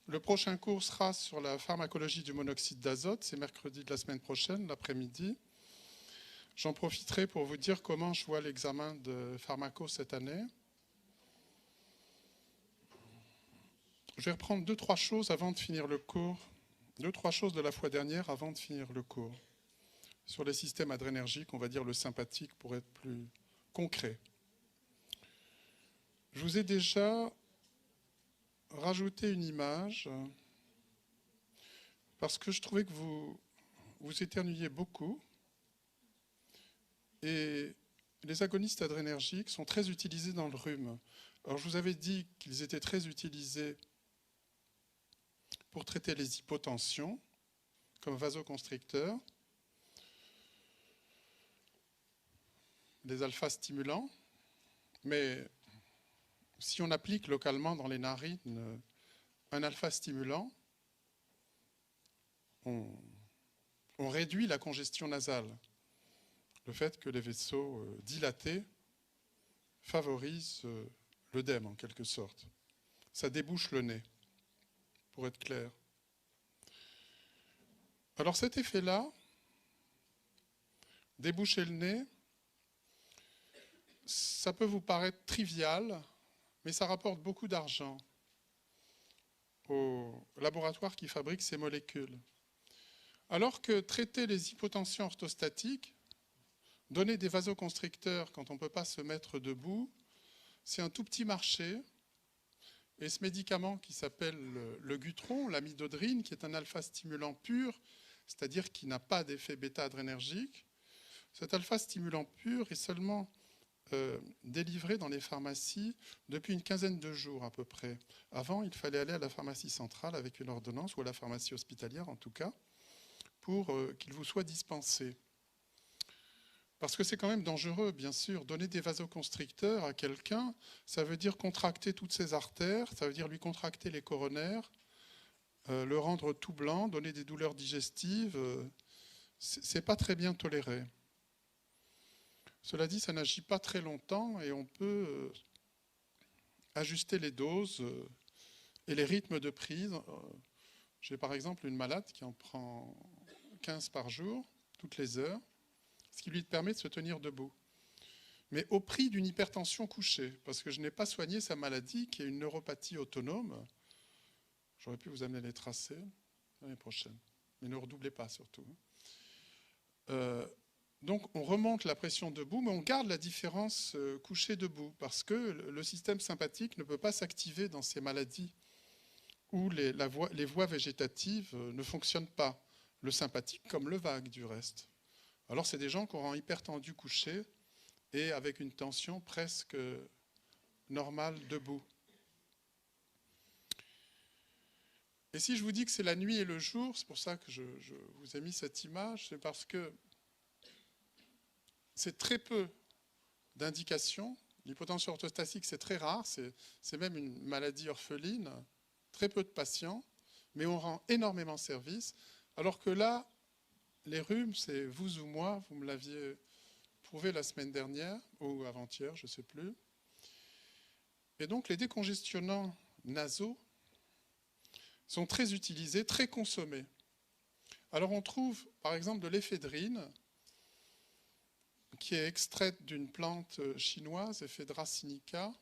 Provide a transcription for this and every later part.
Le prochain cours sera sur la pharmacologie du monoxyde d'azote, c'est mercredi de la semaine prochaine, l'après-midi. J'en profiterai pour vous dire comment je vois l'examen de pharmaco cette année. Je vais reprendre 2-3 choses avant de finir le cours, 2-3 choses de la fois dernière avant de finir le cours. Sur les systèmes adrénergiques, on va dire le sympathique pour être plus concret. Je vous ai déjà rajouté une image parce que je trouvais que vous éternuiez beaucoup. Et les agonistes adrénergiques sont très utilisés dans le rhume. Alors je vous avais dit qu'ils étaient très utilisés pour traiter les hypotensions, comme vasoconstricteurs, les alpha-stimulants, mais si on applique localement dans les narines un alpha-stimulant, on réduit la congestion nasale. Le fait que les vaisseaux dilatés favorisent l'œdème en quelque sorte. Ça débouche le nez, pour être clair. Alors cet effet-là, déboucher le nez, ça peut vous paraître trivial, mais ça rapporte beaucoup d'argent au laboratoire qui fabrique ces molécules. Alors que traiter les hypotensions orthostatiques, donner des vasoconstricteurs quand on ne peut pas se mettre debout, c'est un tout petit marché. Et ce médicament qui s'appelle le Gutron, l'amidodrine, qui est un alpha-stimulant pur, c'est-à-dire qui n'a pas d'effet bêta-adrénergique, cet alpha-stimulant pur est seulement délivré dans les pharmacies depuis une quinzaine de jours à peu près. Avant, il fallait aller à la pharmacie centrale avec une ordonnance, ou à la pharmacie hospitalière en tout cas, pour qu'il vous soit dispensé. Parce que c'est quand même dangereux, bien sûr. Donner des vasoconstricteurs à quelqu'un, ça veut dire contracter toutes ses artères, ça veut dire lui contracter les coronaires, le rendre tout blanc, donner des douleurs digestives. C'est pas très bien toléré. Cela dit, ça n'agit pas très longtemps et on peut ajuster les doses et les rythmes de prise. J'ai par exemple une malade qui en prend 15 par jour, toutes les heures, ce qui lui permet de se tenir debout. Mais au prix d'une hypertension couchée, parce que je n'ai pas soigné sa maladie, qui est une neuropathie autonome. J'aurais pu vous amener les tracés l'année prochaine, mais ne redoublez pas surtout. Donc on remonte la pression debout, mais on garde la différence couché-debout, parce que le système sympathique ne peut pas s'activer dans ces maladies où les voies végétatives ne fonctionnent pas. Le sympathique comme le vague du reste. Alors c'est des gens qui auront hypertendu couché et avec une tension presque normale debout. Et si je vous dis que c'est la nuit et le jour, c'est pour ça que je vous ai mis cette image, c'est parce que c'est très peu d'indications. L'hypotension orthostatique, c'est très rare, c'est même une maladie orpheline, très peu de patients, mais on rend énormément service, alors que là, les rhumes, c'est vous ou moi, vous me l'aviez prouvé la semaine dernière, ou avant-hier, je ne sais plus. Et donc les décongestionnants nasaux sont très utilisés, très consommés. Alors on trouve par exemple de l'éphédrine, qui est extraite d'une plante chinoise, Ephedra sinica,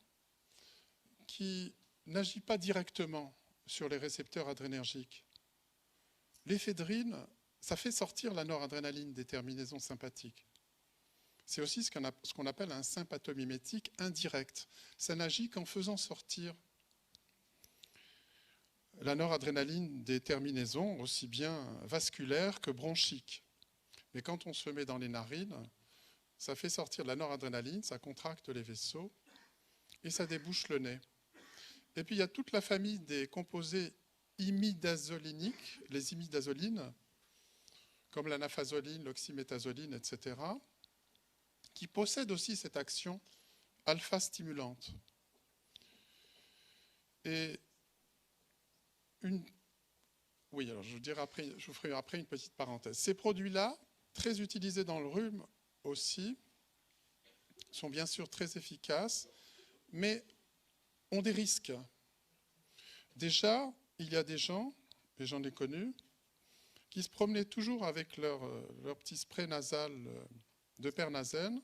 qui n'agit pas directement sur les récepteurs adrénergiques. L'éphédrine, ça fait sortir la noradrénaline des terminaisons sympathiques. C'est aussi ce qu'on appelle un sympathomimétique indirect. Ça n'agit qu'en faisant sortir la noradrénaline des terminaisons, aussi bien vasculaires que bronchiques. Mais quand on se met dans les narines, ça fait sortir de la noradrénaline, ça contracte les vaisseaux et ça débouche le nez. Et puis il y a toute la famille des composés imidazoliniques, les imidazolines, comme l'anafazoline, l'oxymétazoline, etc., qui possèdent aussi cette action alpha-stimulante. Et oui, alors je vous ferai après une petite parenthèse. Ces produits-là, très utilisés dans le rhume aussi, sont bien sûr très efficaces, mais ont des risques. Déjà, il y a des gens, et j'en ai connu, qui se promenaient toujours avec leur petit spray nasal de pernazène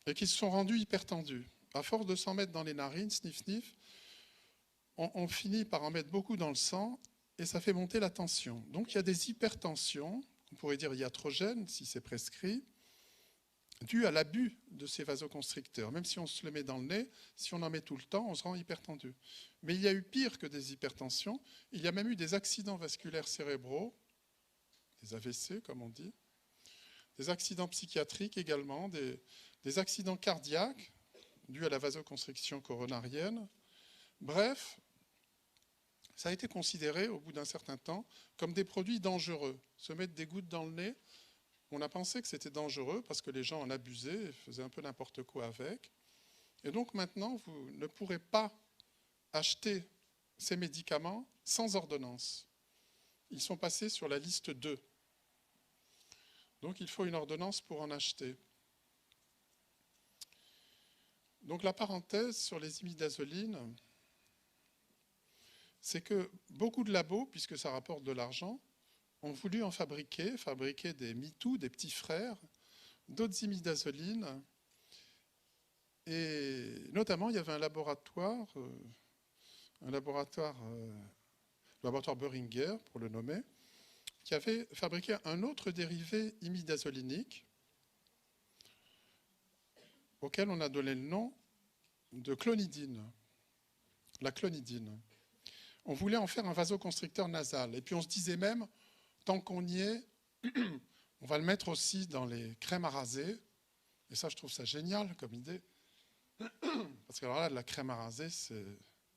et qui se sont rendus hypertendus. À force de s'en mettre dans les narines, sniff sniff, on finit par en mettre beaucoup dans le sang et ça fait monter la tension. Donc il y a des hypertensions, on pourrait dire iatrogènes si c'est prescrit, dues à l'abus de ces vasoconstricteurs. Même si on se le met dans le nez, si on en met tout le temps, on se rend hypertendu. Mais il y a eu pire que des hypertensions, il y a même eu des accidents vasculaires cérébraux, des AVC comme on dit, des accidents psychiatriques également, des accidents cardiaques dus à la vasoconstriction coronarienne. Bref, ça a été considéré au bout d'un certain temps comme des produits dangereux. Se mettre des gouttes dans le nez, on a pensé que c'était dangereux parce que les gens en abusaient et faisaient un peu n'importe quoi avec. Et donc maintenant, vous ne pourrez pas acheter ces médicaments sans ordonnance. Ils sont passés sur la liste 2. Donc il faut une ordonnance pour en acheter. Donc la parenthèse sur les imidazolines, c'est que beaucoup de labos, puisque ça rapporte de l'argent, ont voulu en fabriquer des MeToo, des petits frères, d'autres imidazolines. Et notamment, il y avait un laboratoire Boehringer, pour le nommer, qui avait fabriqué un autre dérivé imidazolinique, auquel on a donné le nom de clonidine, la clonidine. On voulait en faire un vasoconstricteur nasal. Et puis on se disait même, tant qu'on y est, on va le mettre aussi dans les crèmes à raser. Et ça, je trouve ça génial comme idée. Parce que alors là, la crème à raser, c'est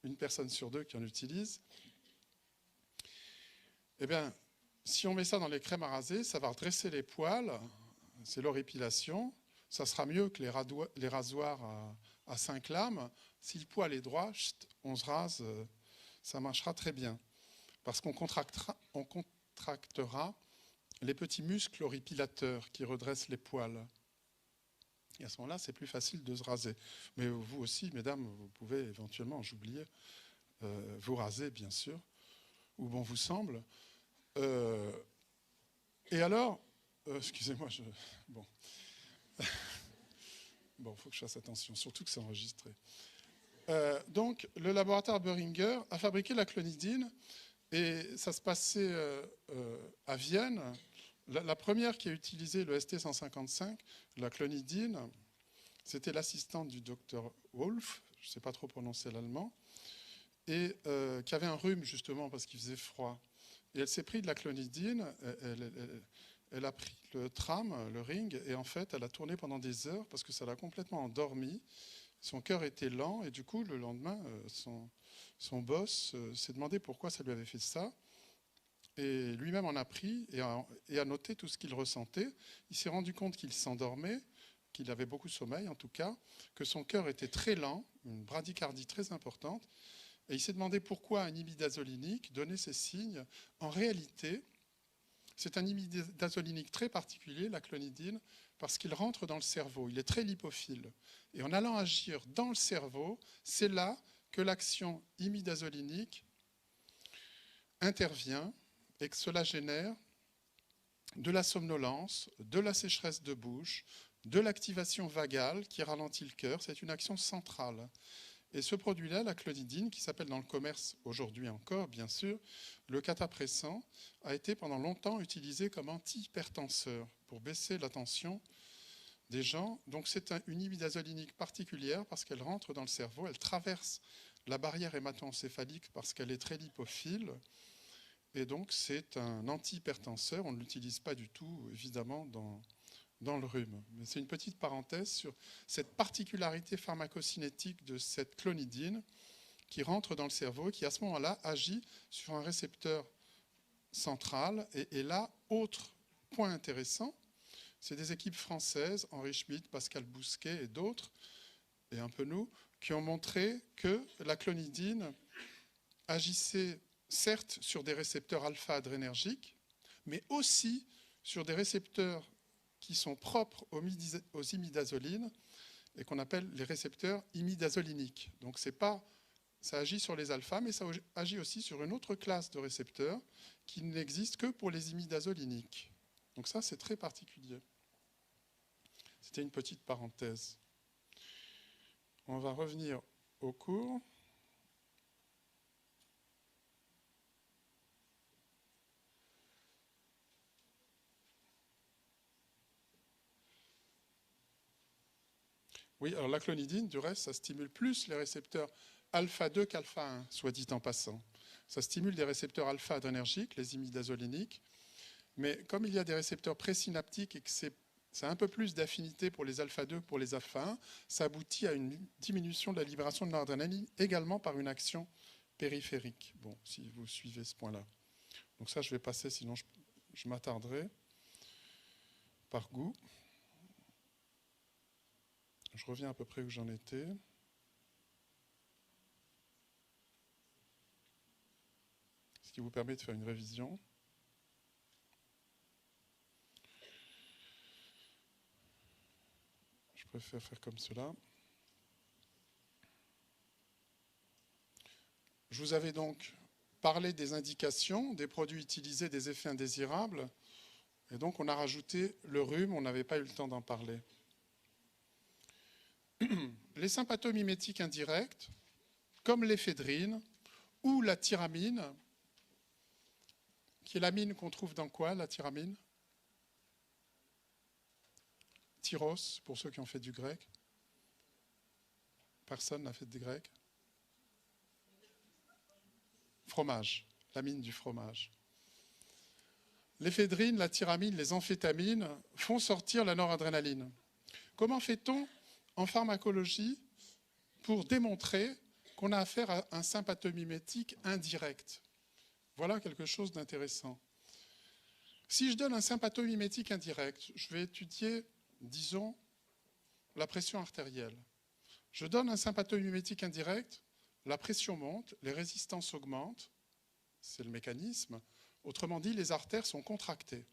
une personne sur 2 qui en utilise. Eh bien, si on met ça dans les crèmes à raser, ça va redresser les poils. C'est l'horripilation. Ça sera mieux que les rasoirs à 5 lames. Si le poil est droit, on se rase. Ça marchera très bien, parce qu'on contractera les petits muscles horripilateurs qui redressent les poils. Et à ce moment-là, c'est plus facile de se raser. Mais vous aussi, mesdames, vous pouvez éventuellement, j'oubliais, vous raser, bien sûr, où bon vous semble. Et alors, excusez-moi, bon, il faut que je fasse attention, surtout que c'est enregistré. Donc, le laboratoire Boehringer a fabriqué la clonidine et ça se passait à Vienne. La première qui a utilisé le ST155, la clonidine, c'était l'assistante du docteur Wolf, je ne sais pas trop prononcer l'allemand, et qui avait un rhume justement parce qu'il faisait froid. Et elle s'est pris de la clonidine, elle a pris le tram, le ring, et en fait, elle a tourné pendant des heures parce que ça l'a complètement endormie. Son cœur était lent et du coup, le lendemain, son boss s'est demandé pourquoi ça lui avait fait ça. Et lui-même en a pris et a noté tout ce qu'il ressentait. Il s'est rendu compte qu'il s'endormait, qu'il avait beaucoup de sommeil en tout cas, que son cœur était très lent, une bradycardie très importante. Et il s'est demandé pourquoi un imidazolinique donnait ces signes. En réalité, c'est un imidazolinique très particulier, la clonidine, parce qu'il rentre dans le cerveau. Il est très lipophile. Et en allant agir dans le cerveau, c'est là que l'action imidazolinique intervient et que cela génère de la somnolence, de la sécheresse de bouche, de l'activation vagale qui ralentit le cœur. C'est une action centrale. Et ce produit-là, la clonidine, qui s'appelle dans le commerce aujourd'hui encore, bien sûr, le catapressant, a été pendant longtemps utilisé comme antihypertenseur pour baisser la tension des gens. Donc c'est une imidazolinique particulière parce qu'elle rentre dans le cerveau, elle traverse la barrière hémato-encéphalique parce qu'elle est très lipophile. Et donc c'est un antihypertenseur, on ne l'utilise pas du tout, évidemment, dans le rhume. Mais c'est une petite parenthèse sur cette particularité pharmacocinétique de cette clonidine qui rentre dans le cerveau et qui, à ce moment-là, agit sur un récepteur central. Et là, autre point intéressant, c'est des équipes françaises, Henri Schmidt, Pascal Bousquet et d'autres, et un peu nous, qui ont montré que la clonidine agissait certes sur des récepteurs alpha-adrénergiques, mais aussi sur des récepteurs qui sont propres aux imidazolines et qu'on appelle les récepteurs imidazoliniques. Donc ce n'est pas ça agit sur les alphas, mais ça agit aussi sur une autre classe de récepteurs qui n'existe que pour les imidazoliniques. Donc ça, c'est très particulier. C'était une petite parenthèse. On va revenir au cours. Oui, alors la clonidine, du reste, ça stimule plus les récepteurs alpha-2 qu'alpha-1, soit dit en passant. Ça stimule des récepteurs alpha-adrénergiques, les imidazoliniques, mais comme il y a des récepteurs présynaptiques et que c'est un peu plus d'affinité pour les alpha-2 que pour les alpha-1, ça aboutit à une diminution de la libération de noradrénaline, également par une action périphérique. Bon, si vous suivez ce point-là. Donc ça, je vais passer, sinon je m'attarderai par goût. Je reviens à peu près où j'en étais. Ce qui vous permet de faire une révision. Je préfère faire comme cela. Je vous avais donc parlé des indications, des produits utilisés, des effets indésirables. Et donc on a rajouté le rhume, on n'avait pas eu le temps d'en parler. Les sympathomimétiques indirects, comme l'éphédrine ou la tyramine, qui est l'amine qu'on trouve dans quoi, la tyramine? Tyros, pour ceux qui ont fait du grec. Personne n'a fait du grec. Fromage, l'amine du fromage. L'éphédrine, la tyramine, les amphétamines font sortir la noradrénaline. Comment fait-on en pharmacologie pour démontrer qu'on a affaire à un sympathomimétique indirect? Voilà quelque chose d'intéressant. Si je donne un sympathomimétique indirect, je vais étudier, disons, la pression artérielle. Je donne un sympathomimétique indirect, la pression monte, les résistances augmentent, c'est le mécanisme. Autrement dit, les artères sont contractées.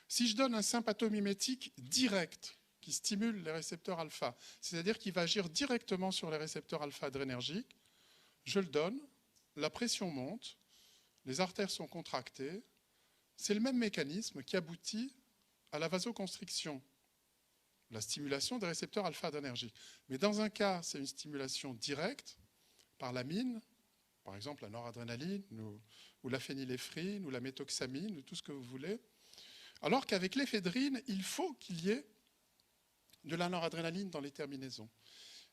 Si je donne un sympathomimétique direct qui stimule les récepteurs alpha, c'est-à-dire qui va agir directement sur les récepteurs alpha adrénergiques, je le donne, la pression monte, les artères sont contractées. C'est le même mécanisme qui aboutit à la vasoconstriction, la stimulation des récepteurs alpha-adrénergiques. Mais dans un cas, c'est une stimulation directe par l'amine, par exemple la noradrénaline, ou la phényléphrine, ou la méthoxamine, ou tout ce que vous voulez. Alors qu'avec l'éphédrine, il faut qu'il y ait de la noradrénaline dans les terminaisons.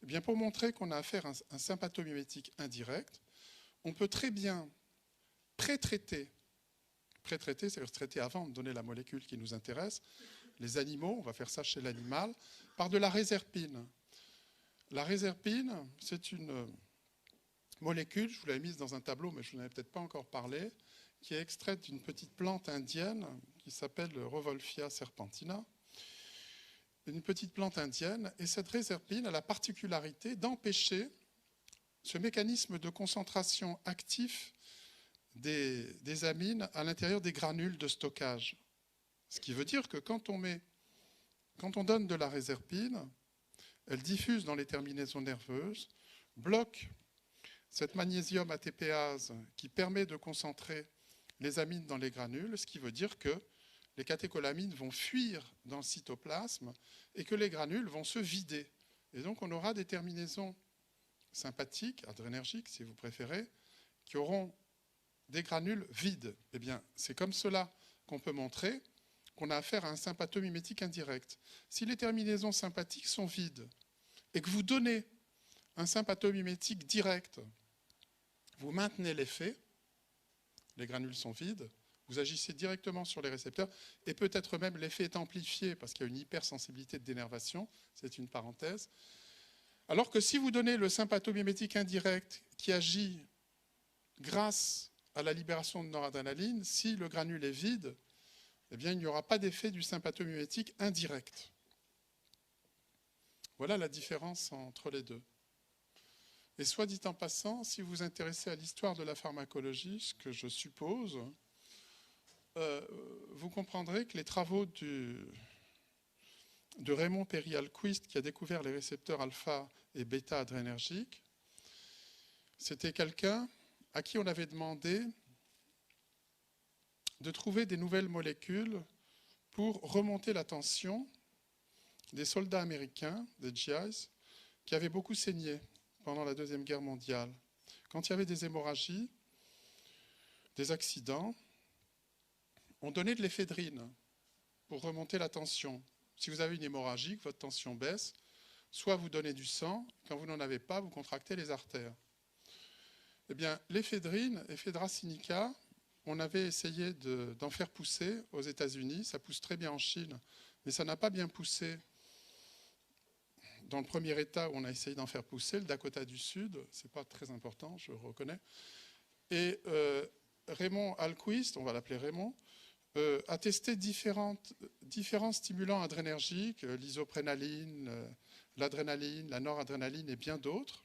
Eh bien, pour montrer qu'on a affaire à un sympathomimétique indirect, on peut très bien pré-traiter, c'est-à-dire traiter avant de donner la molécule qui nous intéresse, les animaux, on va faire ça chez l'animal, par de la réserpine. La réserpine, c'est une molécule, je vous l'avais mise dans un tableau, mais je n'en avais peut-être pas encore parlé, qui est extraite d'une petite plante indienne qui s'appelle Revolfia serpentina. Une petite plante indienne, et cette réserpine a la particularité d'empêcher ce mécanisme de concentration actif des amines à l'intérieur des granules de stockage. Ce qui veut dire que quand on donne de la réserpine, elle diffuse dans les terminaisons nerveuses, bloque cette magnésium ATPase qui permet de concentrer les amines dans les granules, ce qui veut dire que les catécholamines vont fuir dans le cytoplasme et que les granules vont se vider. Et donc on aura des terminaisons sympathiques, adrénergiques si vous préférez, qui auront des granules vides. Eh bien, c'est comme cela qu'on peut montrer qu'on a affaire à un sympathomimétique indirect. Si les terminaisons sympathiques sont vides et que vous donnez un sympathomimétique direct, vous maintenez l'effet, les granules sont vides, vous agissez directement sur les récepteurs et peut-être même l'effet est amplifié parce qu'il y a une hypersensibilité de dénervation, c'est une parenthèse. Alors que si vous donnez le sympathomimétique indirect qui agit grâce à la libération de noradrénaline, si le granule est vide, eh bien, il n'y aura pas d'effet du sympathomimétique indirect. Voilà la différence entre les deux. Et soit dit en passant, si vous vous intéressez à l'histoire de la pharmacologie, ce que je suppose, vous comprendrez que les travaux de Raymond Pery-Alquist, qui a découvert les récepteurs alpha et bêta adrénergiques, C'était quelqu'un à qui on avait demandé de trouver des nouvelles molécules pour remonter la tension des soldats américains, des GIs, qui avaient beaucoup saigné pendant la Deuxième Guerre mondiale. Quand il y avait des hémorragies, des accidents, on donnait de l'éphédrine pour remonter la tension. Si vous avez une hémorragie, que votre tension baisse, soit vous donnez du sang, quand vous n'en avez pas, vous contractez les artères. Eh bien, l'éphédrine, Ephedra sinica, on avait essayé d'en faire pousser aux États-Unis. Ça pousse très bien en Chine, mais ça n'a pas bien poussé dans le premier État où on a essayé d'en faire pousser, le Dakota du Sud. Ce n'est pas très important, je reconnais. Et Raymond Alquist, on va l'appeler Raymond, a testé différents stimulants adrénergiques, l'isoprénaline, l'adrénaline, la noradrénaline et bien d'autres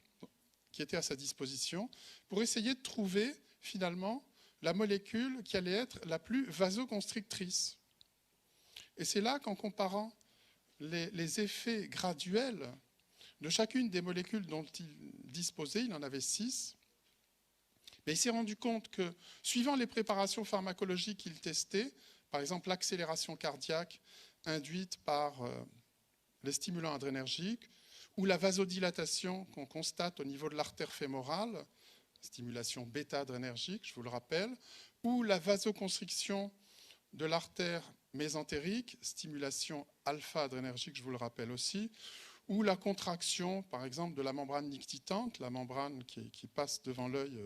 qui étaient à sa disposition pour essayer de trouver finalement la molécule qui allait être la plus vasoconstrictrice. Et c'est là qu'en comparant les effets graduels de chacune des molécules dont il disposait, il en avait 6, mais il s'est rendu compte que, suivant les préparations pharmacologiques qu'il testait, par exemple l'accélération cardiaque induite par les stimulants adrénergiques, ou la vasodilatation qu'on constate au niveau de l'artère fémorale, stimulation bêta-adrénergique, je vous le rappelle, ou la vasoconstriction de l'artère mésentérique, stimulation alpha-adrénergique, je vous le rappelle aussi, ou la contraction, par exemple, de la membrane nictitante, la membrane qui passe devant l'œil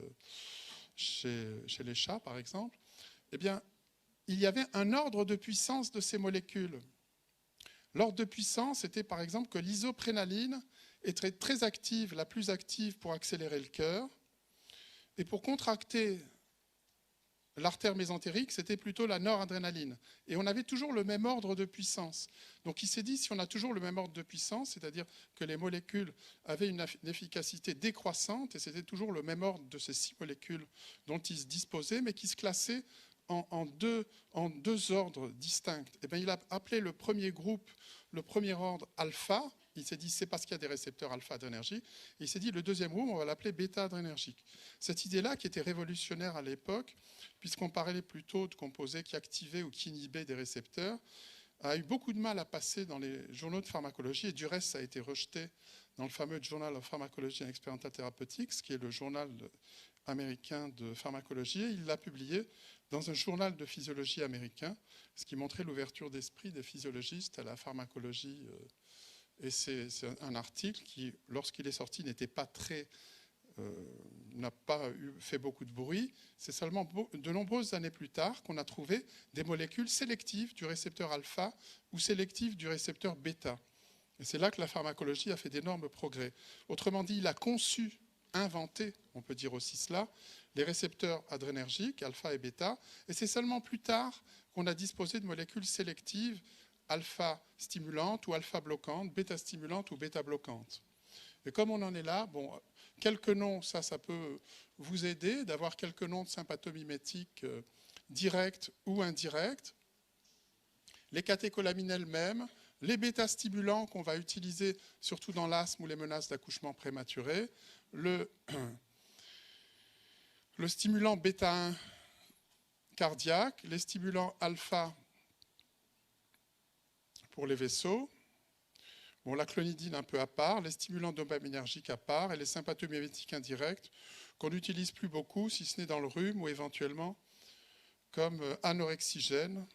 chez les chats, par exemple. Eh bien, il y avait un ordre de puissance de ces molécules. L'ordre de puissance était, par exemple, que l'isoprénaline était très active, la plus active pour accélérer le cœur, et pour contracter l'artère mésentérique, c'était plutôt la noradrénaline. Et on avait toujours le même ordre de puissance. Donc il s'est dit, si on a toujours le même ordre de puissance, c'est-à-dire que les molécules avaient une efficacité décroissante, et c'était toujours le même ordre de ces 6 molécules dont ils se disposaient, mais qui se classaient en deux ordres distincts. Et bien, il a appelé le premier groupe, le premier ordre alpha. Il s'est dit, c'est parce qu'il y a des récepteurs alpha-adrénergiques. Et il s'est dit, le deuxième groupe, on va l'appeler bêta-adrénergique. Cette idée-là, qui était révolutionnaire à l'époque, puisqu'on parlait plutôt de composés qui activaient ou qui inhibaient des récepteurs, a eu beaucoup de mal à passer dans les journaux de pharmacologie. Et du reste, ça a été rejeté dans le fameux Journal of Pharmacology and Experimental Therapeutics, qui est le journal américain de pharmacologie. Il l'a publié dans un journal de physiologie américain, ce qui montrait l'ouverture d'esprit des physiologistes à la pharmacologie. Et c'est un article qui, lorsqu'il est sorti, n'était pas très... n'a pas fait beaucoup de bruit. C'est seulement de nombreuses années plus tard qu'on a trouvé des molécules sélectives du récepteur alpha ou sélectives du récepteur bêta. Et c'est là que la pharmacologie a fait d'énormes progrès. Autrement dit, il a conçu, inventé, on peut dire aussi cela, les récepteurs adrénergiques, alpha et bêta, et c'est seulement plus tard qu'on a disposé de molécules sélectives alpha-stimulantes ou alpha-bloquantes, bêta-stimulantes ou bêta-bloquantes. Et comme on en est là, bon, quelques noms, ça peut vous aider d'avoir quelques noms de sympathomimétiques directs ou indirects. Les catécholamines elles-mêmes, les bêta-stimulants qu'on va utiliser surtout dans l'asthme ou les menaces d'accouchement prématuré, le stimulant bêta-1 cardiaque, les stimulants alpha pour les vaisseaux, bon, la clonidine un peu à part, les stimulants dopaminergiques à part et les sympathomimétiques indirects qu'on n'utilise plus beaucoup, si ce n'est dans le rhume ou éventuellement comme anorexigène,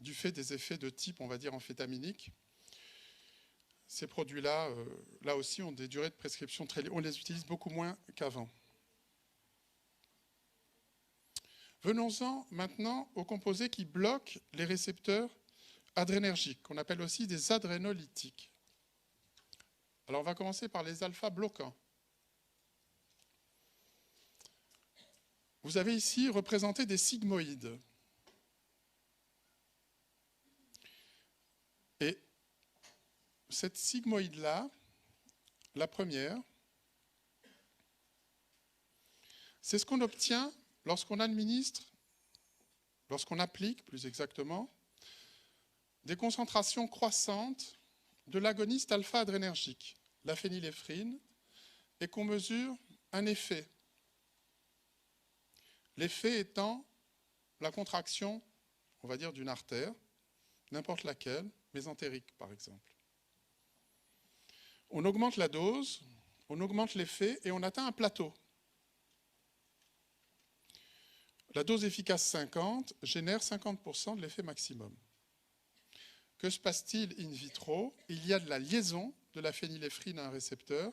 du fait des effets de type, on va dire, amphétaminique. Ces produits-là, là aussi, ont des durées de prescription très... On les utilise beaucoup moins qu'avant. Venons-en maintenant aux composés qui bloquent les récepteurs adrénergiques, qu'on appelle aussi des adrénolytiques. Alors, on va commencer par les alpha-bloquants. Vous avez ici représenté des sigmoïdes. Et cette sigmoïde-là, la première, c'est ce qu'on obtient lorsqu'on administre, lorsqu'on applique plus exactement, des concentrations croissantes de l'agoniste alpha-adrénergique, la phényléphrine, et qu'on mesure un effet L'effet étant la contraction, on va dire, d'une artère, n'importe laquelle, mésentérique par exemple. On augmente la dose, on augmente l'effet et on atteint un plateau. La dose efficace 50 génère 50% de l'effet maximum. Que se passe-t-il in vitro? Il y a de la liaison de la phényléphrine à un récepteur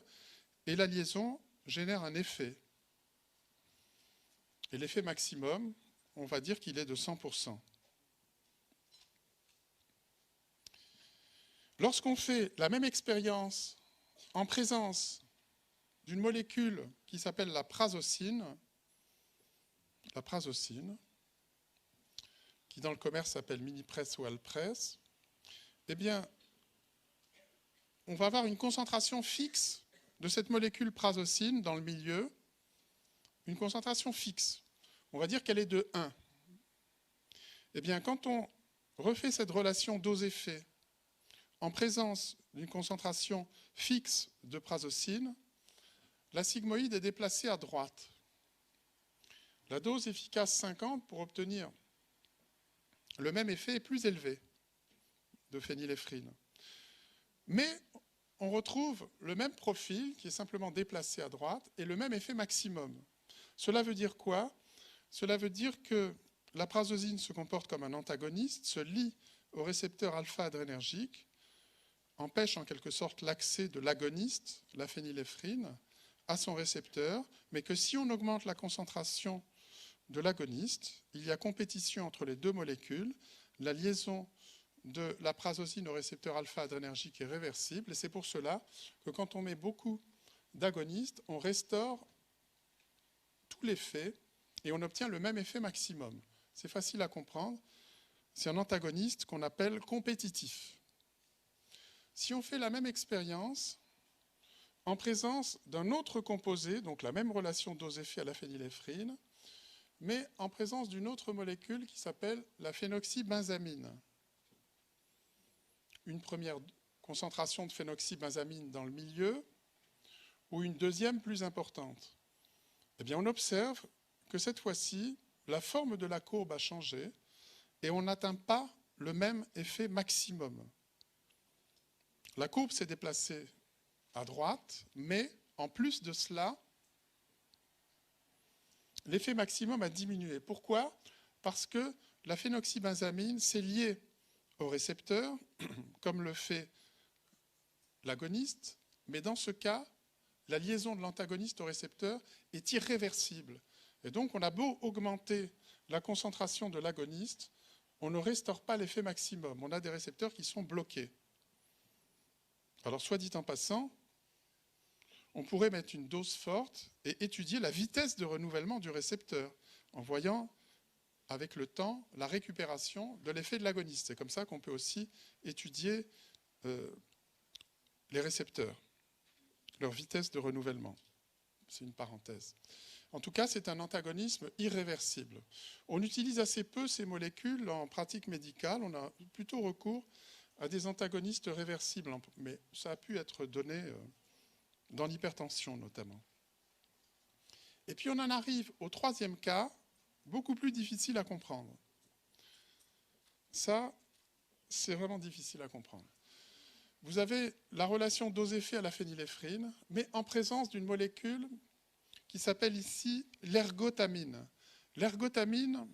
et la liaison génère un effet. Et l'effet maximum, on va dire qu'il est de 100%. Lorsqu'on fait la même expérience en présence d'une molécule qui s'appelle la prazosine, qui dans le commerce s'appelle Minipress ou Alpress, eh bien, on va avoir une concentration fixe de cette molécule prazosine dans le milieu, une concentration fixe. On va dire qu'elle est de 1. Eh bien, quand on refait cette relation dose-effet en présence d'une concentration fixe de prazosine, la sigmoïde est déplacée à droite. La dose efficace 50 pour obtenir le même effet est plus élevée de phényléphrine. Mais on retrouve le même profil qui est simplement déplacé à droite et le même effet maximum. Cela veut dire quoi? Cela veut dire que la prazosine se comporte comme un antagoniste, se lie au récepteur alpha-adrénergique, empêche en quelque sorte l'accès de l'agoniste, la phényléphrine, à son récepteur, mais que si on augmente la concentration de l'agoniste, il y a compétition entre les deux molécules, la liaison de la prazosine au récepteur alpha-adrénergique est réversible, et c'est pour cela que quand on met beaucoup d'agonistes, on restaure tout l'effet et on obtient le même effet maximum. C'est facile à comprendre, c'est un antagoniste qu'on appelle compétitif. Si on fait la même expérience en présence d'un autre composé, donc la même relation dose-effet à la phényléphrine, mais en présence d'une autre molécule qui s'appelle la phénoxybenzamine. Une première concentration de phénoxybenzamine dans le milieu ou une deuxième plus importante. Eh bien, on observe que cette fois-ci, la forme de la courbe a changé et on n'atteint pas le même effet maximum. La courbe s'est déplacée à droite, mais en plus de cela, l'effet maximum a diminué. Pourquoi? Parce que la phénoxybenzamine s'est liée au récepteur, comme le fait l'agoniste, mais dans ce cas, la liaison de l'antagoniste au récepteur est irréversible. Et donc, on a beau augmenter la concentration de l'agoniste, on ne restaure pas l'effet maximum. On a des récepteurs qui sont bloqués. Alors, soit dit en passant, on pourrait mettre une dose forte et étudier la vitesse de renouvellement du récepteur en voyant avec le temps la récupération de l'effet de l'agoniste. C'est comme ça qu'on peut aussi étudier les récepteurs, leur vitesse de renouvellement. C'est une parenthèse. En tout cas, c'est un antagonisme irréversible. On utilise assez peu ces molécules en pratique médicale. On a plutôt recours à des antagonistes réversibles, mais ça a pu être donné dans l'hypertension notamment. Et puis on en arrive au troisième cas, beaucoup plus difficile à comprendre. Ça, c'est vraiment difficile à comprendre. Vous avez la relation dose-effet à la phényléphrine, mais en présence d'une molécule qui s'appelle ici l'ergotamine. L'ergotamine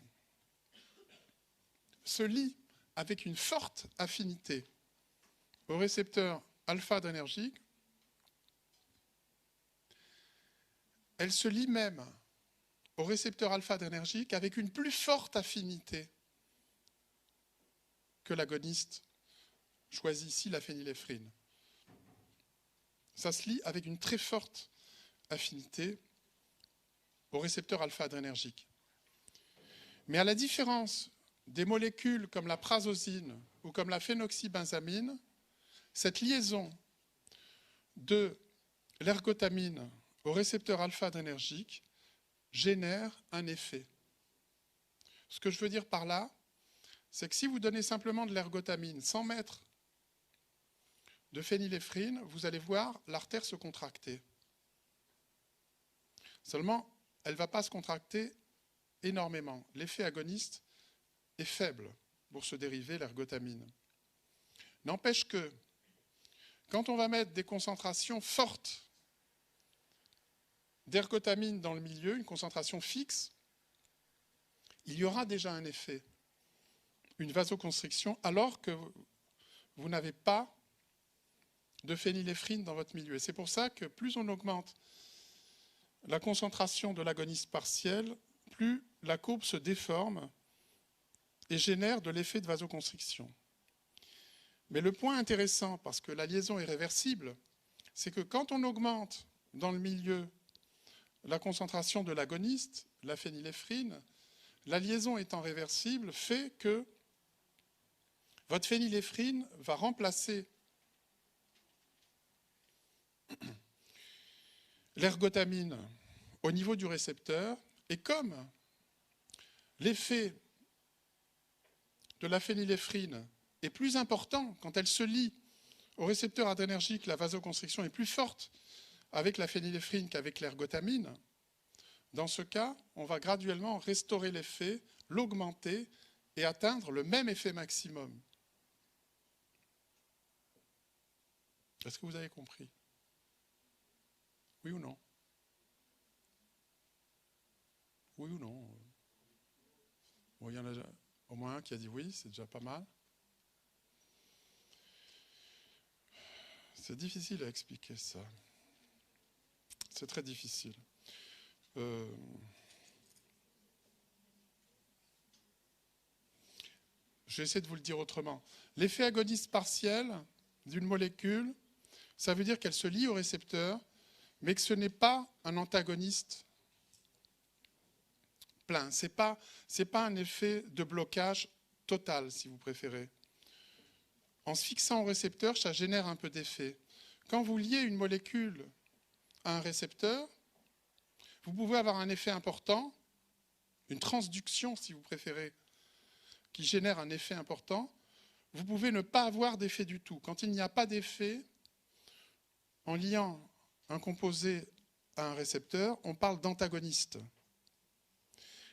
se lie avec une forte affinité au récepteur alpha-adrénergique. Elle se lie même au récepteur alpha-adrénergique avec une plus forte affinité que l'agoniste choisi ici, la phényléphrine. Ça se lie avec une très forte affinité au récepteur alpha-adrénergique. Mais à la différence des molécules comme la prazosine ou comme la phénoxybenzamine, cette liaison de l'ergotamine au récepteur alpha-adrénergique génère un effet. Ce que je veux dire par là, c'est que si vous donnez simplement de l'ergotamine sans mettre de phényléphrine, vous allez voir l'artère se contracter. Seulement, elle ne va pas se contracter énormément. L'effet agoniste est faible pour ce dérivé, l'ergotamine. N'empêche que, quand on va mettre des concentrations fortes d'ergotamine dans le milieu, une concentration fixe, il y aura déjà un effet, une vasoconstriction, alors que vous n'avez pas de phényléphrine dans votre milieu. Et c'est pour ça que plus on augmente la concentration de l'agoniste partiel, plus la courbe se déforme et génère de l'effet de vasoconstriction. Mais le point intéressant, parce que la liaison est réversible, c'est que quand on augmente dans le milieu la concentration de l'agoniste, la phényléphrine, la liaison étant réversible, fait que votre phényléphrine va remplacer l'ergotamine au niveau du récepteur, et comme l'effet de la phényléphrine est plus important quand elle se lie au récepteur adrénergique, la vasoconstriction est plus forte avec la phényléphrine qu'avec l'ergotamine, dans ce cas, on va graduellement restaurer l'effet, l'augmenter et atteindre le même effet maximum. Est-ce que vous avez compris? Oui ou non? Oui ou non? Bon, il y en a au moins un qui a dit oui, c'est déjà pas mal. C'est difficile à expliquer ça. C'est très difficile. Je vais essayer de vous le dire autrement. L'effet agoniste partiel d'une molécule, ça veut dire qu'elle se lie au récepteur, mais que ce n'est pas un antagoniste plein. Ce n'est pas un effet de blocage total, si vous préférez. En se fixant au récepteur, ça génère un peu d'effet. Quand vous liez une molécule à un récepteur, vous pouvez avoir un effet important, une transduction, si vous préférez, qui génère un effet important. Vous pouvez ne pas avoir d'effet du tout. Quand il n'y a pas d'effet, en liant un composé à un récepteur, on parle d'antagoniste.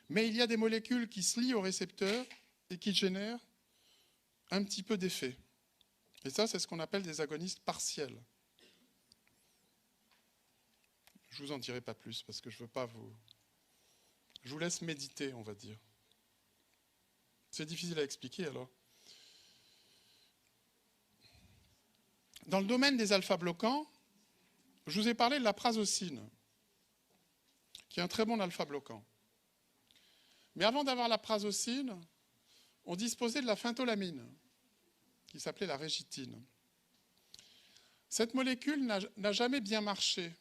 Mais il y a des molécules qui se lient au récepteur et qui génèrent un petit peu d'effet. Et ça, c'est ce qu'on appelle des agonistes partiels. Je ne vous en dirai pas plus parce que je ne veux pas vous... Je vous laisse méditer, on va dire. C'est difficile à expliquer alors. Dans le domaine des alpha-bloquants, je vous ai parlé de la prazosine, qui est un très bon alpha-bloquant. Mais avant d'avoir la prazosine, on disposait de la phentolamine, qui s'appelait la régitine. Cette molécule n'a jamais bien marché.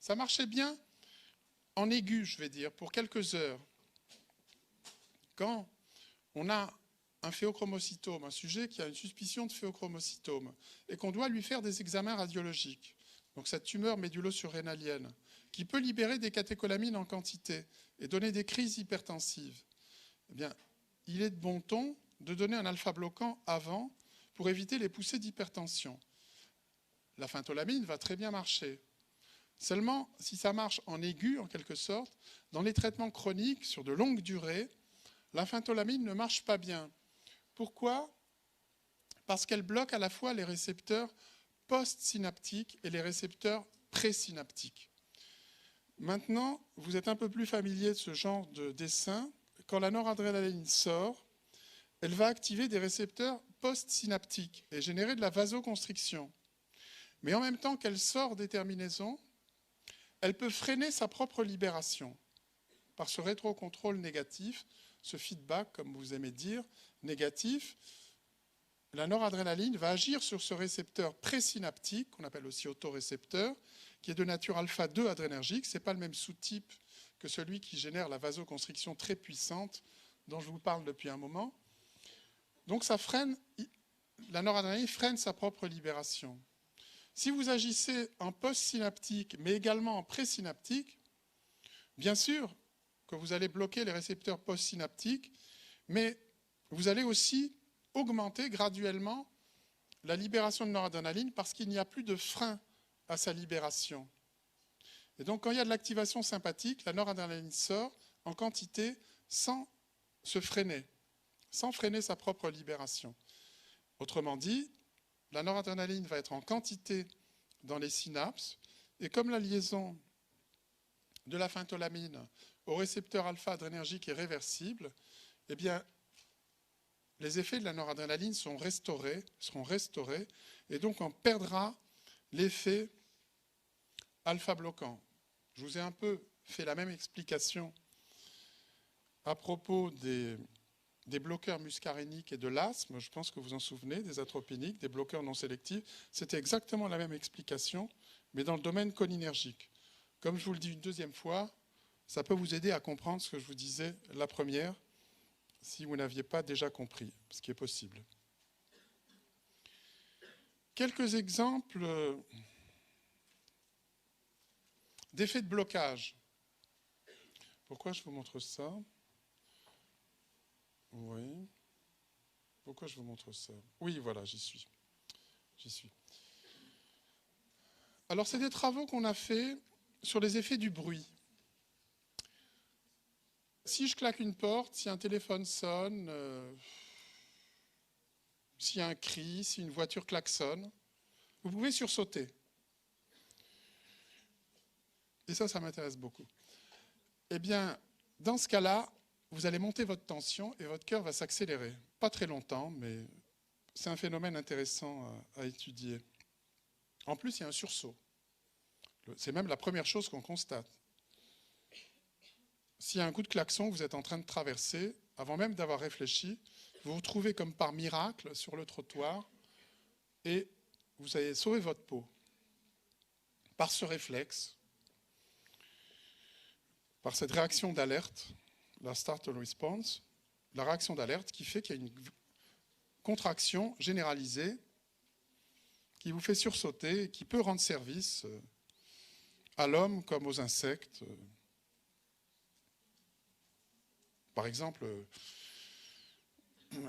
Ça marchait bien en aigu, je vais dire, pour quelques heures. Quand on a un phéochromocytome, un sujet qui a une suspicion de phéochromocytome, et qu'on doit lui faire des examens radiologiques, donc cette tumeur médulo-surrénalienne, qui peut libérer des catécholamines en quantité et donner des crises hypertensives, eh bien, il est de bon ton de donner un alpha-bloquant avant pour éviter les poussées d'hypertension. La phentolamine va très bien marcher. Seulement, si ça marche en aigu, en quelque sorte, dans les traitements chroniques sur de longues durées, la phentolamine ne marche pas bien. Pourquoi? Parce qu'elle bloque à la fois les récepteurs post-synaptiques et les récepteurs présynaptiques. Maintenant, vous êtes un peu plus familier de ce genre de dessin. Quand la noradrénaline sort, elle va activer des récepteurs post-synaptiques et générer de la vasoconstriction. Mais en même temps qu'elle sort des terminaisons, elle peut freiner sa propre libération par ce rétrocontrôle négatif, ce feedback, comme vous aimez dire, négatif. La noradrénaline va agir sur ce récepteur présynaptique, qu'on appelle aussi autorécepteur, qui est de nature alpha-2 adrénergique. Ce n'est pas le même sous-type que celui qui génère la vasoconstriction très puissante dont je vous parle depuis un moment. Donc ça freine, la noradrénaline freine sa propre libération. Si vous agissez en post-synaptique, mais également en présynaptique, bien sûr que vous allez bloquer les récepteurs post-synaptiques, mais vous allez aussi augmenter graduellement la libération de noradrénaline parce qu'il n'y a plus de frein à sa libération. Et donc, quand il y a de l'activation sympathique, la noradrénaline sort en quantité sans se freiner, sans freiner sa propre libération. Autrement dit, la noradrénaline va être en quantité dans les synapses, et comme la liaison de la phéntolamine au récepteur alpha-adrénergique est réversible, eh bien, les effets de la noradrénaline seront restaurés, et donc on perdra l'effet alpha-bloquant. Je vous ai un peu fait la même explication à propos des bloqueurs muscaréniques et de l'asthme, je pense que vous en souvenez, des atropiniques, des bloqueurs non sélectifs. C'était exactement la même explication, mais dans le domaine cholinergique. Comme je vous le dis une deuxième fois, ça peut vous aider à comprendre ce que je vous disais la première, si vous n'aviez pas déjà compris, ce qui est possible. Quelques exemples d'effets de blocage. Pourquoi je vous montre ça? Oui. Pourquoi je vous montre ça? Oui, voilà, j'y suis. Alors, c'est des travaux qu'on a fait sur les effets du bruit. Si je claque une porte, si un téléphone sonne, s'il y a un cri, si une voiture klaxonne, vous pouvez sursauter. Et ça m'intéresse beaucoup. Eh bien, dans ce cas-là, vous allez monter votre tension et votre cœur va s'accélérer. Pas très longtemps, mais c'est un phénomène intéressant à étudier. En plus, il y a un sursaut. C'est même la première chose qu'on constate. S'il y a un coup de klaxon, vous êtes en train de traverser, avant même d'avoir réfléchi, vous vous trouvez comme par miracle sur le trottoir et vous avez sauvé votre peau. Par ce réflexe, par cette réaction d'alerte, la startle response, la réaction d'alerte qui fait qu'il y a une contraction généralisée qui vous fait sursauter et qui peut rendre service à l'homme comme aux insectes. Par exemple,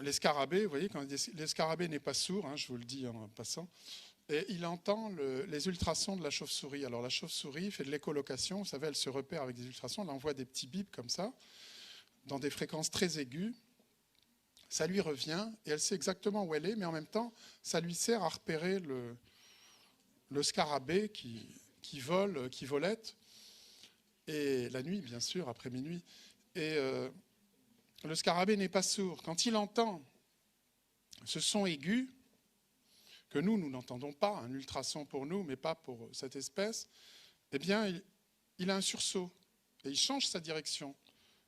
les scarabées, vous voyez, quand l'escarabée n'est pas sourd, hein, je vous le dis en passant, et il entend les ultrasons de la chauve-souris. Alors la chauve-souris fait de l'écholocation, vous savez, elle se repère avec des ultrasons, elle envoie des petits bips comme ça, dans des fréquences très aiguës. Ça lui revient et elle sait exactement où elle est, mais en même temps, ça lui sert à repérer le scarabée qui vole, qui volette, et la nuit, bien sûr, après minuit. Et le scarabée n'est pas sourd. Quand il entend ce son aigu, que nous n'entendons pas, un ultrason pour nous, mais pas pour cette espèce, eh bien, il a un sursaut et il change sa direction.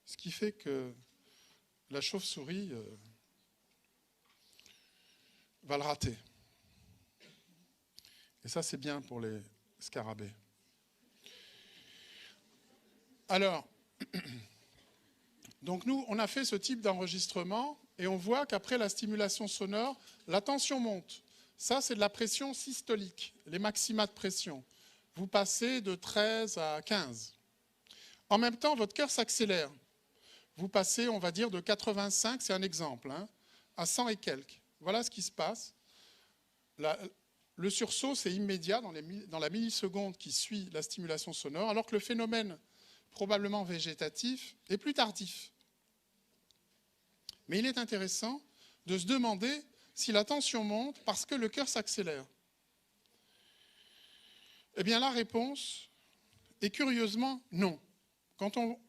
Ce qui fait que la chauve-souris va le rater. Et ça, c'est bien pour les scarabées. Alors, donc nous, on a fait ce type d'enregistrement et on voit qu'après la stimulation sonore, la tension monte. Ça, c'est de la pression systolique, les maxima de pression. Vous passez de 13 à 15. En même temps, votre cœur s'accélère. Vous passez, on va dire, de 85, c'est un exemple, hein, à 100 et quelques. Voilà ce qui se passe. Le sursaut, c'est immédiat dans la milliseconde qui suit la stimulation sonore, alors que le phénomène probablement végétatif est plus tardif. Mais il est intéressant de se demander si la tension monte parce que le cœur s'accélère. Eh bien, la réponse est curieusement non. Quand on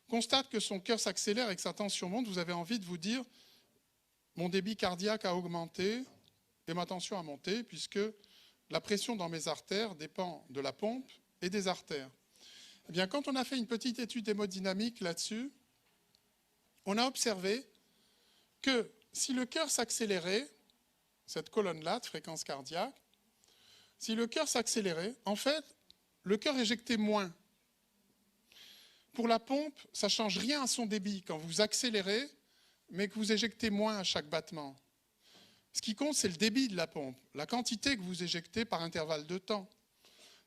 constate que son cœur s'accélère et que sa tension monte, vous avez envie de vous dire « mon débit cardiaque a augmenté et ma tension a monté puisque la pression dans mes artères dépend de la pompe et des artères ». Eh bien, quand on a fait une petite étude hémodynamique là-dessus, on a observé que si le cœur s'accélérait, cette colonne-là de fréquence cardiaque, si le cœur s'accélérait, en fait, le cœur éjectait moins. Pour la pompe, ça ne change rien à son débit quand vous accélérez, mais que vous éjectez moins à chaque battement. Ce qui compte, c'est le débit de la pompe, la quantité que vous éjectez par intervalle de temps.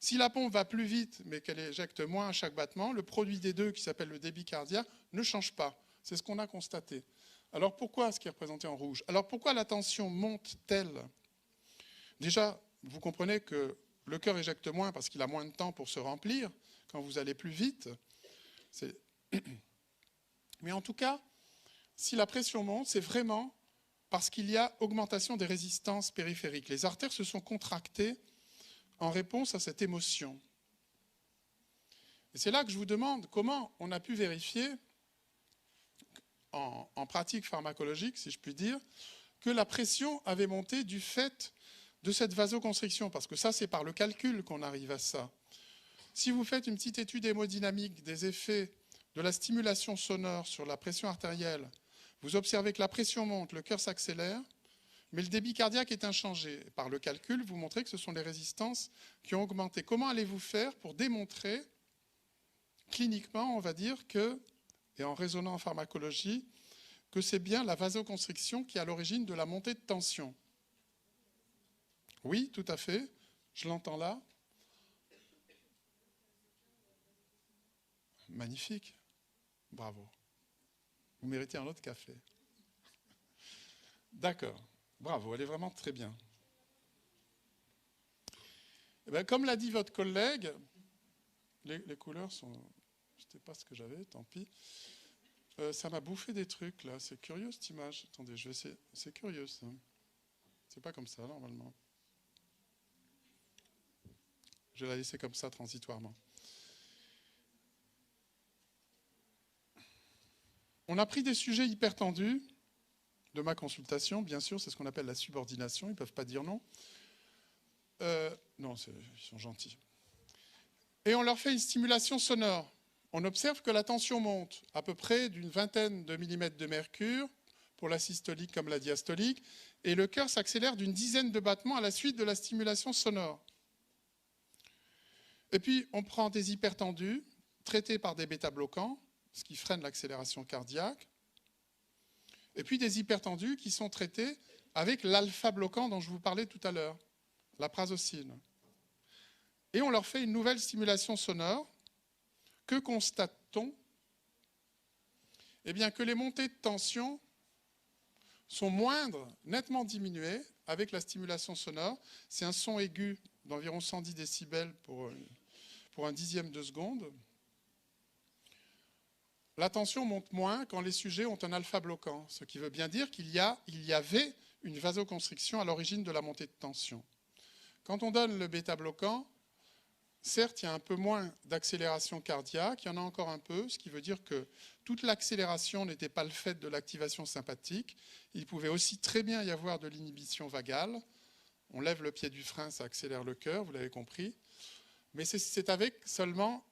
Si la pompe va plus vite, mais qu'elle éjecte moins à chaque battement, le produit des deux, qui s'appelle le débit cardiaque, ne change pas. C'est ce qu'on a constaté. Alors pourquoi ce qui est représenté en rouge? Alors pourquoi la tension monte-t-elle? Déjà, vous comprenez que le cœur éjecte moins parce qu'il a moins de temps pour se remplir, quand vous allez plus vite. Mais en tout cas, si la pression monte, c'est vraiment parce qu'il y a augmentation des résistances périphériques. Les artères se sont contractées en réponse à cette émotion. Et c'est là que je vous demande comment on a pu vérifier, en pratique pharmacologique, si je puis dire, que la pression avait monté du fait de cette vasoconstriction, parce que ça, c'est par le calcul qu'on arrive à ça. Si vous faites une petite étude hémodynamique des effets de la stimulation sonore sur la pression artérielle, vous observez que la pression monte, le cœur s'accélère, mais le débit cardiaque est inchangé. Par le calcul, vous montrez que ce sont les résistances qui ont augmenté. Comment allez-vous faire pour démontrer, cliniquement, on va dire que, et en raisonnant en pharmacologie, que c'est bien la vasoconstriction qui est à l'origine de la montée de tension? Oui, tout à fait. Je l'entends là. Magnifique. Bravo. Vous méritez un autre café. D'accord. Bravo, elle est vraiment très bien. Eh bien, comme l'a dit votre collègue, les couleurs sont... C'était pas ce que j'avais, tant pis. Ça m'a bouffé des trucs, là. C'est curieux, cette image. Attendez, je vais essayer. C'est curieux, ça. C'est pas comme ça, normalement. Je vais la laisser comme ça, transitoirement. On a pris des sujets hyper tendus de ma consultation, bien sûr, c'est ce qu'on appelle la subordination, ils ne peuvent pas dire non. Non, ils sont gentils. Et on leur fait une stimulation sonore. On observe que la tension monte à peu près d'une vingtaine de millimètres de mercure, pour la systolique comme la diastolique, et le cœur s'accélère d'une dizaine de battements à la suite de la stimulation sonore. Et puis, on prend des hypertendus, traités par des bêta-bloquants, ce qui freine l'accélération cardiaque, et puis des hypertendus qui sont traités avec l'alpha-bloquant dont je vous parlais tout à l'heure, la prazosine. Et on leur fait une nouvelle stimulation sonore. Que constate-t-on? Eh bien, que les montées de tension sont moindres, nettement diminuées avec la stimulation sonore. C'est un son aigu d'environ 110 décibels pour un dixième de seconde. La tension monte moins quand les sujets ont un alpha bloquant, ce qui veut bien dire qu'il y avait une vasoconstriction à l'origine de la montée de tension. Quand on donne le bêta bloquant, certes, il y a un peu moins d'accélération cardiaque, il y en a encore un peu, ce qui veut dire que toute l'accélération n'était pas le fait de l'activation sympathique. Il pouvait aussi très bien y avoir de l'inhibition vagale. On lève le pied du frein, ça accélère le cœur, vous l'avez compris. Mais c'est avec seulement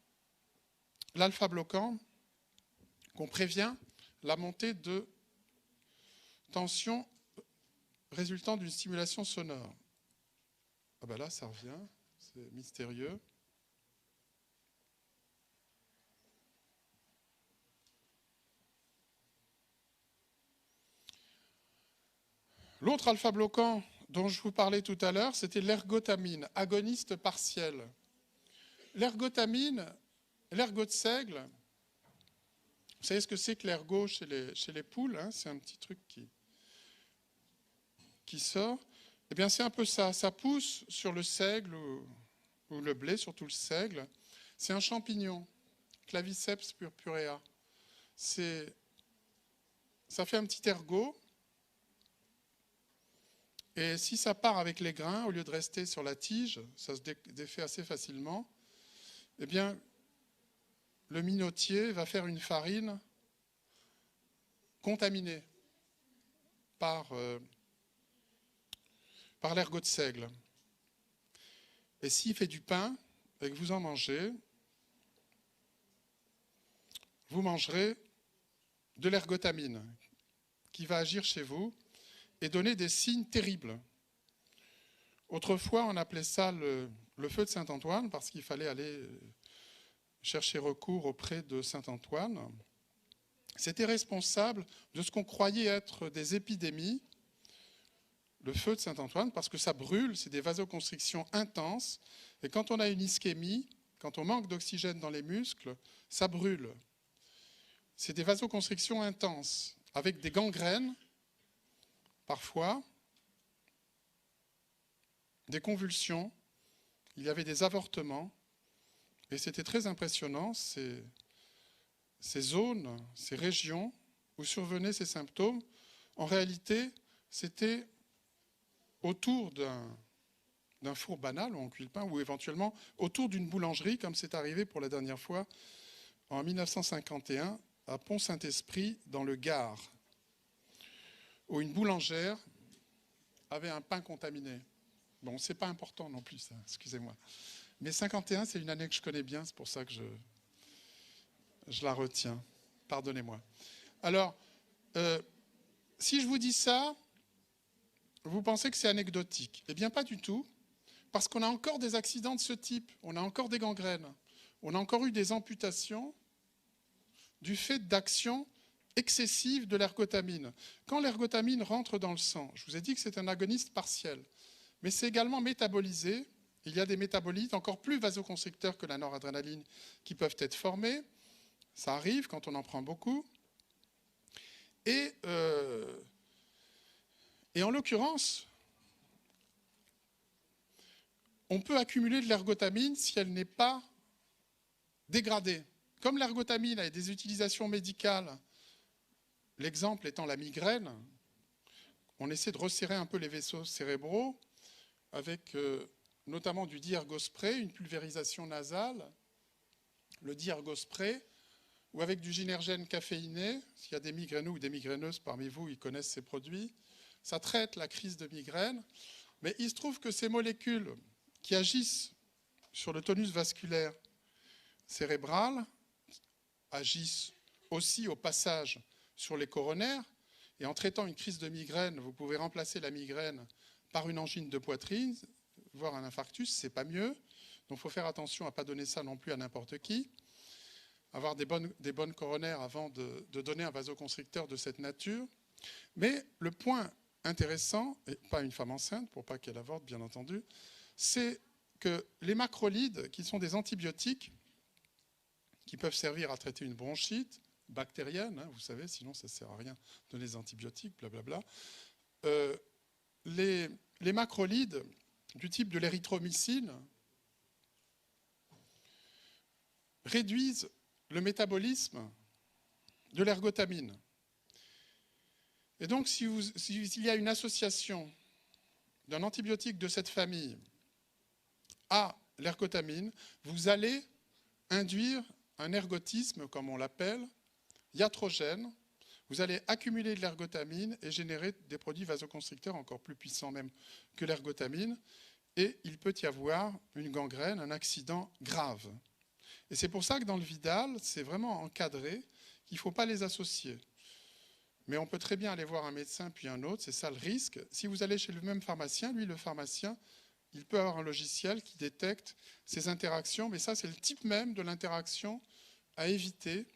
l'alpha bloquant qu'on prévient la montée de tension résultant d'une stimulation sonore. Ah ben là, ça revient, c'est mystérieux. L'autre alpha-bloquant dont je vous parlais tout à l'heure, c'était l'ergotamine, agoniste partiel. L'ergotamine, l'ergot de seigle, vous savez ce que c'est que l'ergot chez les poules, hein, c'est un petit truc qui sort. Eh bien, c'est un peu ça. Ça pousse sur le seigle ou le blé, surtout le seigle. C'est un champignon, Claviceps purpurea. Ça fait un petit ergot. Et si ça part avec les grains, au lieu de rester sur la tige, ça se défait assez facilement, eh bien, le minotier va faire une farine contaminée par l'ergot de seigle. Et s'il fait du pain et que vous en mangez, vous mangerez de l'ergotamine qui va agir chez vous et donner des signes terribles. Autrefois, on appelait ça le feu de Saint-Antoine parce qu'il fallait aller chercher recours auprès de Saint-Antoine. C'était responsable de ce qu'on croyait être des épidémies, le feu de Saint-Antoine, parce que ça brûle, c'est des vasoconstrictions intenses. Et quand on a une ischémie, quand on manque d'oxygène dans les muscles, ça brûle. C'est des vasoconstrictions intenses, avec des gangrènes, parfois, des convulsions, il y avait des avortements. Et c'était très impressionnant, ces zones, ces régions où survenaient ces symptômes. En réalité, c'était autour d'un four banal où on cuit le pain, ou éventuellement autour d'une boulangerie, comme c'est arrivé pour la dernière fois en 1951 à Pont-Saint-Esprit, dans le Gard, où une boulangère avait un pain contaminé. Bon, c'est pas important non plus, ça, excusez-moi. Mais 51, c'est une année que je connais bien, c'est pour ça que je la retiens. Pardonnez-moi. Alors, si je vous dis ça, vous pensez que c'est anecdotique. Eh bien, pas du tout, parce qu'on a encore des accidents de ce type, on a encore des gangrènes, on a encore eu des amputations du fait d'actions excessives de l'ergotamine. Quand l'ergotamine rentre dans le sang, je vous ai dit que c'est un agoniste partiel, mais c'est également métabolisé. Il y a des métabolites encore plus vasoconstricteurs que la noradrénaline qui peuvent être formés. Ça arrive quand on en prend beaucoup. Et en l'occurrence, on peut accumuler de l'ergotamine si elle n'est pas dégradée. Comme l'ergotamine a des utilisations médicales, l'exemple étant la migraine, on essaie de resserrer un peu les vaisseaux cérébraux avec notamment du Diergospray, une pulvérisation nasale, le Diergospray, ou avec du Gynergène caféiné. S'il y a des migraineux ou des migraineuses parmi vous, ils connaissent ces produits. Ça traite la crise de migraine, mais il se trouve que ces molécules qui agissent sur le tonus vasculaire cérébral agissent aussi au passage sur les coronaires. Et en traitant une crise de migraine, vous pouvez remplacer la migraine par une angine de poitrine, voire un infarctus, c'est pas mieux. Donc il faut faire attention à ne pas donner ça non plus à n'importe qui. Avoir des bonnes coronaires avant de donner un vasoconstricteur de cette nature. Mais le point intéressant, et pas une femme enceinte, pour pas qu'elle avorte bien entendu, c'est que les macrolides, qui sont des antibiotiques, qui peuvent servir à traiter une bronchite bactérienne, hein, vous savez, sinon ça ne sert à rien de donner des antibiotiques, blablabla. Les macrolides du type de l'érythromycine réduisent le métabolisme de l'ergotamine. Et donc, s'il y a une association d'un antibiotique de cette famille à l'ergotamine, vous allez induire un ergotisme, comme on l'appelle, iatrogène. Vous allez accumuler de l'ergotamine et générer des produits vasoconstricteurs encore plus puissants même que l'ergotamine. Et il peut y avoir une gangrène, un accident grave. Et c'est pour ça que dans le Vidal, c'est vraiment encadré, qu'il ne faut pas les associer. Mais on peut très bien aller voir un médecin puis un autre, c'est ça le risque. Si vous allez chez le même pharmacien, lui, le pharmacien, il peut avoir un logiciel qui détecte ces interactions, mais ça, c'est le type même de l'interaction à éviter,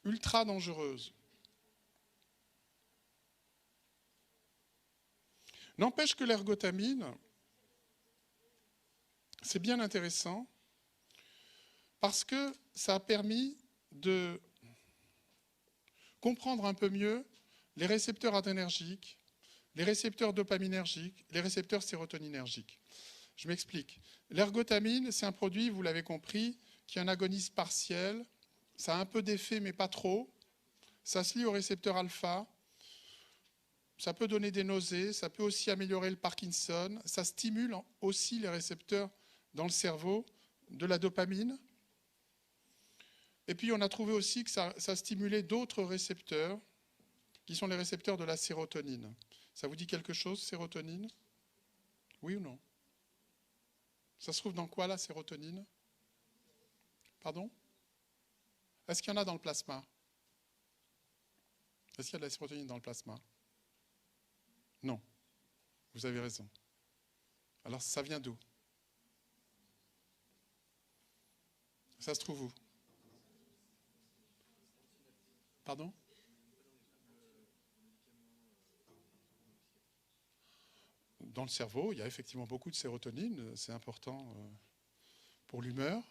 ultra dangereuse. N'empêche que l'ergotamine, c'est bien intéressant parce que ça a permis de comprendre un peu mieux les récepteurs adrénergiques, les récepteurs dopaminergiques, les récepteurs sérotoninergiques. Je m'explique. L'ergotamine, c'est un produit, vous l'avez compris, qui est un agoniste partiel. Ça a un peu d'effet, mais pas trop. Ça se lie au récepteur alpha. Ça peut donner des nausées. Ça peut aussi améliorer le Parkinson. Ça stimule aussi les récepteurs dans le cerveau de la dopamine. Et puis, on a trouvé aussi que ça stimulait d'autres récepteurs, qui sont les récepteurs de la sérotonine. Ça vous dit quelque chose, sérotonine? Oui ou non? Ça se trouve dans quoi, la sérotonine? Pardon? Est-ce qu'il y en a dans le plasma? Est-ce qu'il y a de la sérotonine dans le plasma? Non. Vous avez raison. Alors, ça vient d'où? Ça se trouve où? Pardon? Dans le cerveau, il y a effectivement beaucoup de sérotonine. C'est important pour l'humeur.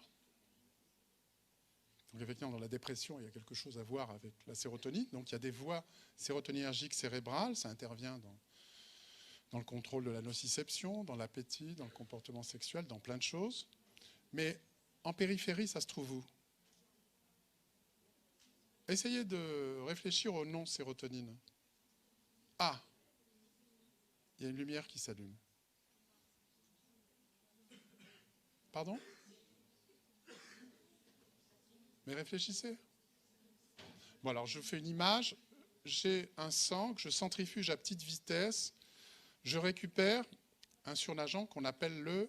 Donc effectivement, dans la dépression, il y a quelque chose à voir avec la sérotonine. Donc il y a des voies sérotoninergiques cérébrales. Ça intervient dans le contrôle de la nociception, dans l'appétit, dans le comportement sexuel, dans plein de choses. Mais en périphérie, ça se trouve où? Essayez de réfléchir au nom sérotonine. Ah, il y a une lumière qui s'allume. Pardon? Mais réfléchissez. Bon, alors je fais une image. J'ai un sang que je centrifuge à petite vitesse. Je récupère un surnageant qu'on appelle le...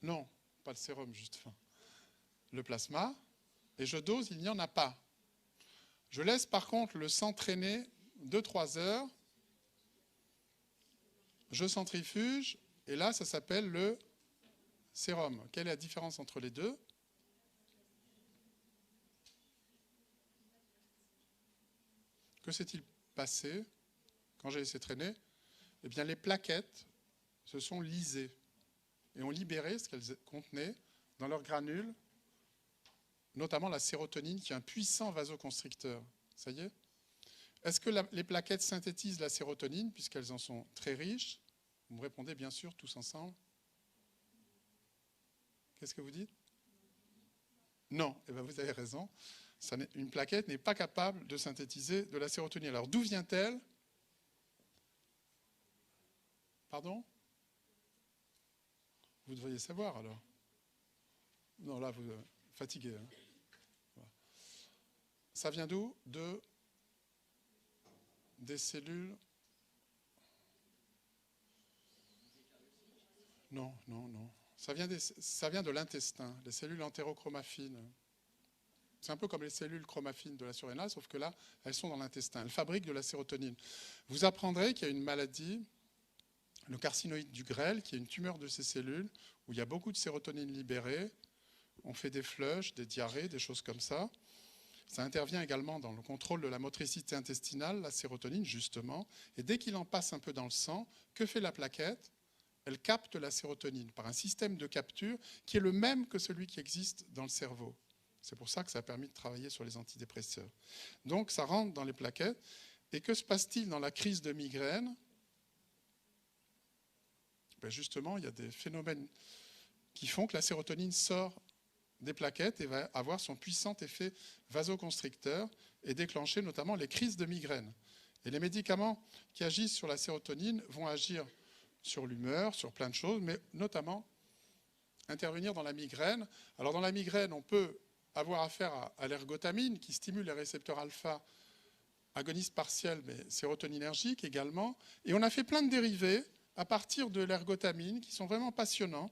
Non, pas le sérum, juste. Le plasma. Et je dose, il n'y en a pas. Je laisse par contre le sang traîner 2-3 heures. Je centrifuge. Et là, ça s'appelle le sérum. Quelle est la différence entre les deux? Que s'est-il passé quand j'ai laissé traîner? Eh bien, les plaquettes se sont lisées et ont libéré ce qu'elles contenaient dans leurs granules, notamment la sérotonine, qui est un puissant vasoconstricteur. Ça y est? Est-ce que les plaquettes synthétisent la sérotonine, puisqu'elles en sont très riches? Vous me répondez bien sûr tous ensemble. Qu'est-ce que vous dites? Non, eh bien, vous avez raison. Une plaquette n'est pas capable de synthétiser de la sérotonine. Alors d'où vient-elle? Pardon? Vous devriez savoir alors. Non, là, vous fatiguez. Hein. Voilà. Ça vient d'où? Des cellules. Non. Ça vient de l'intestin, les cellules entérochromaffines. C'est un peu comme les cellules chromaffines de la surrénale, sauf que là, elles sont dans l'intestin. Elles fabriquent de la sérotonine. Vous apprendrez qu'il y a une maladie, le carcinoïde du grêle, qui est une tumeur de ces cellules, où il y a beaucoup de sérotonine libérée. On fait des flushs, des diarrhées, des choses comme ça. Ça intervient également dans le contrôle de la motricité intestinale, la sérotonine, justement. Et dès qu'il en passe un peu dans le sang, que fait la plaquette? Elle capte la sérotonine par un système de capture qui est le même que celui qui existe dans le cerveau. C'est pour ça que ça a permis de travailler sur les antidépresseurs. Donc ça rentre dans les plaquettes. Et que se passe-t-il dans la crise de migraine? Ben justement, il y a des phénomènes qui font que la sérotonine sort des plaquettes et va avoir son puissant effet vasoconstricteur et déclencher notamment les crises de migraine. Et les médicaments qui agissent sur la sérotonine vont agir sur l'humeur, sur plein de choses, mais notamment intervenir dans la migraine. Alors dans la migraine, on peut avoir affaire à l'ergotamine qui stimule les récepteurs alpha, agoniste partiel, mais sérotoninergique également. Et on a fait plein de dérivés à partir de l'ergotamine qui sont vraiment passionnants.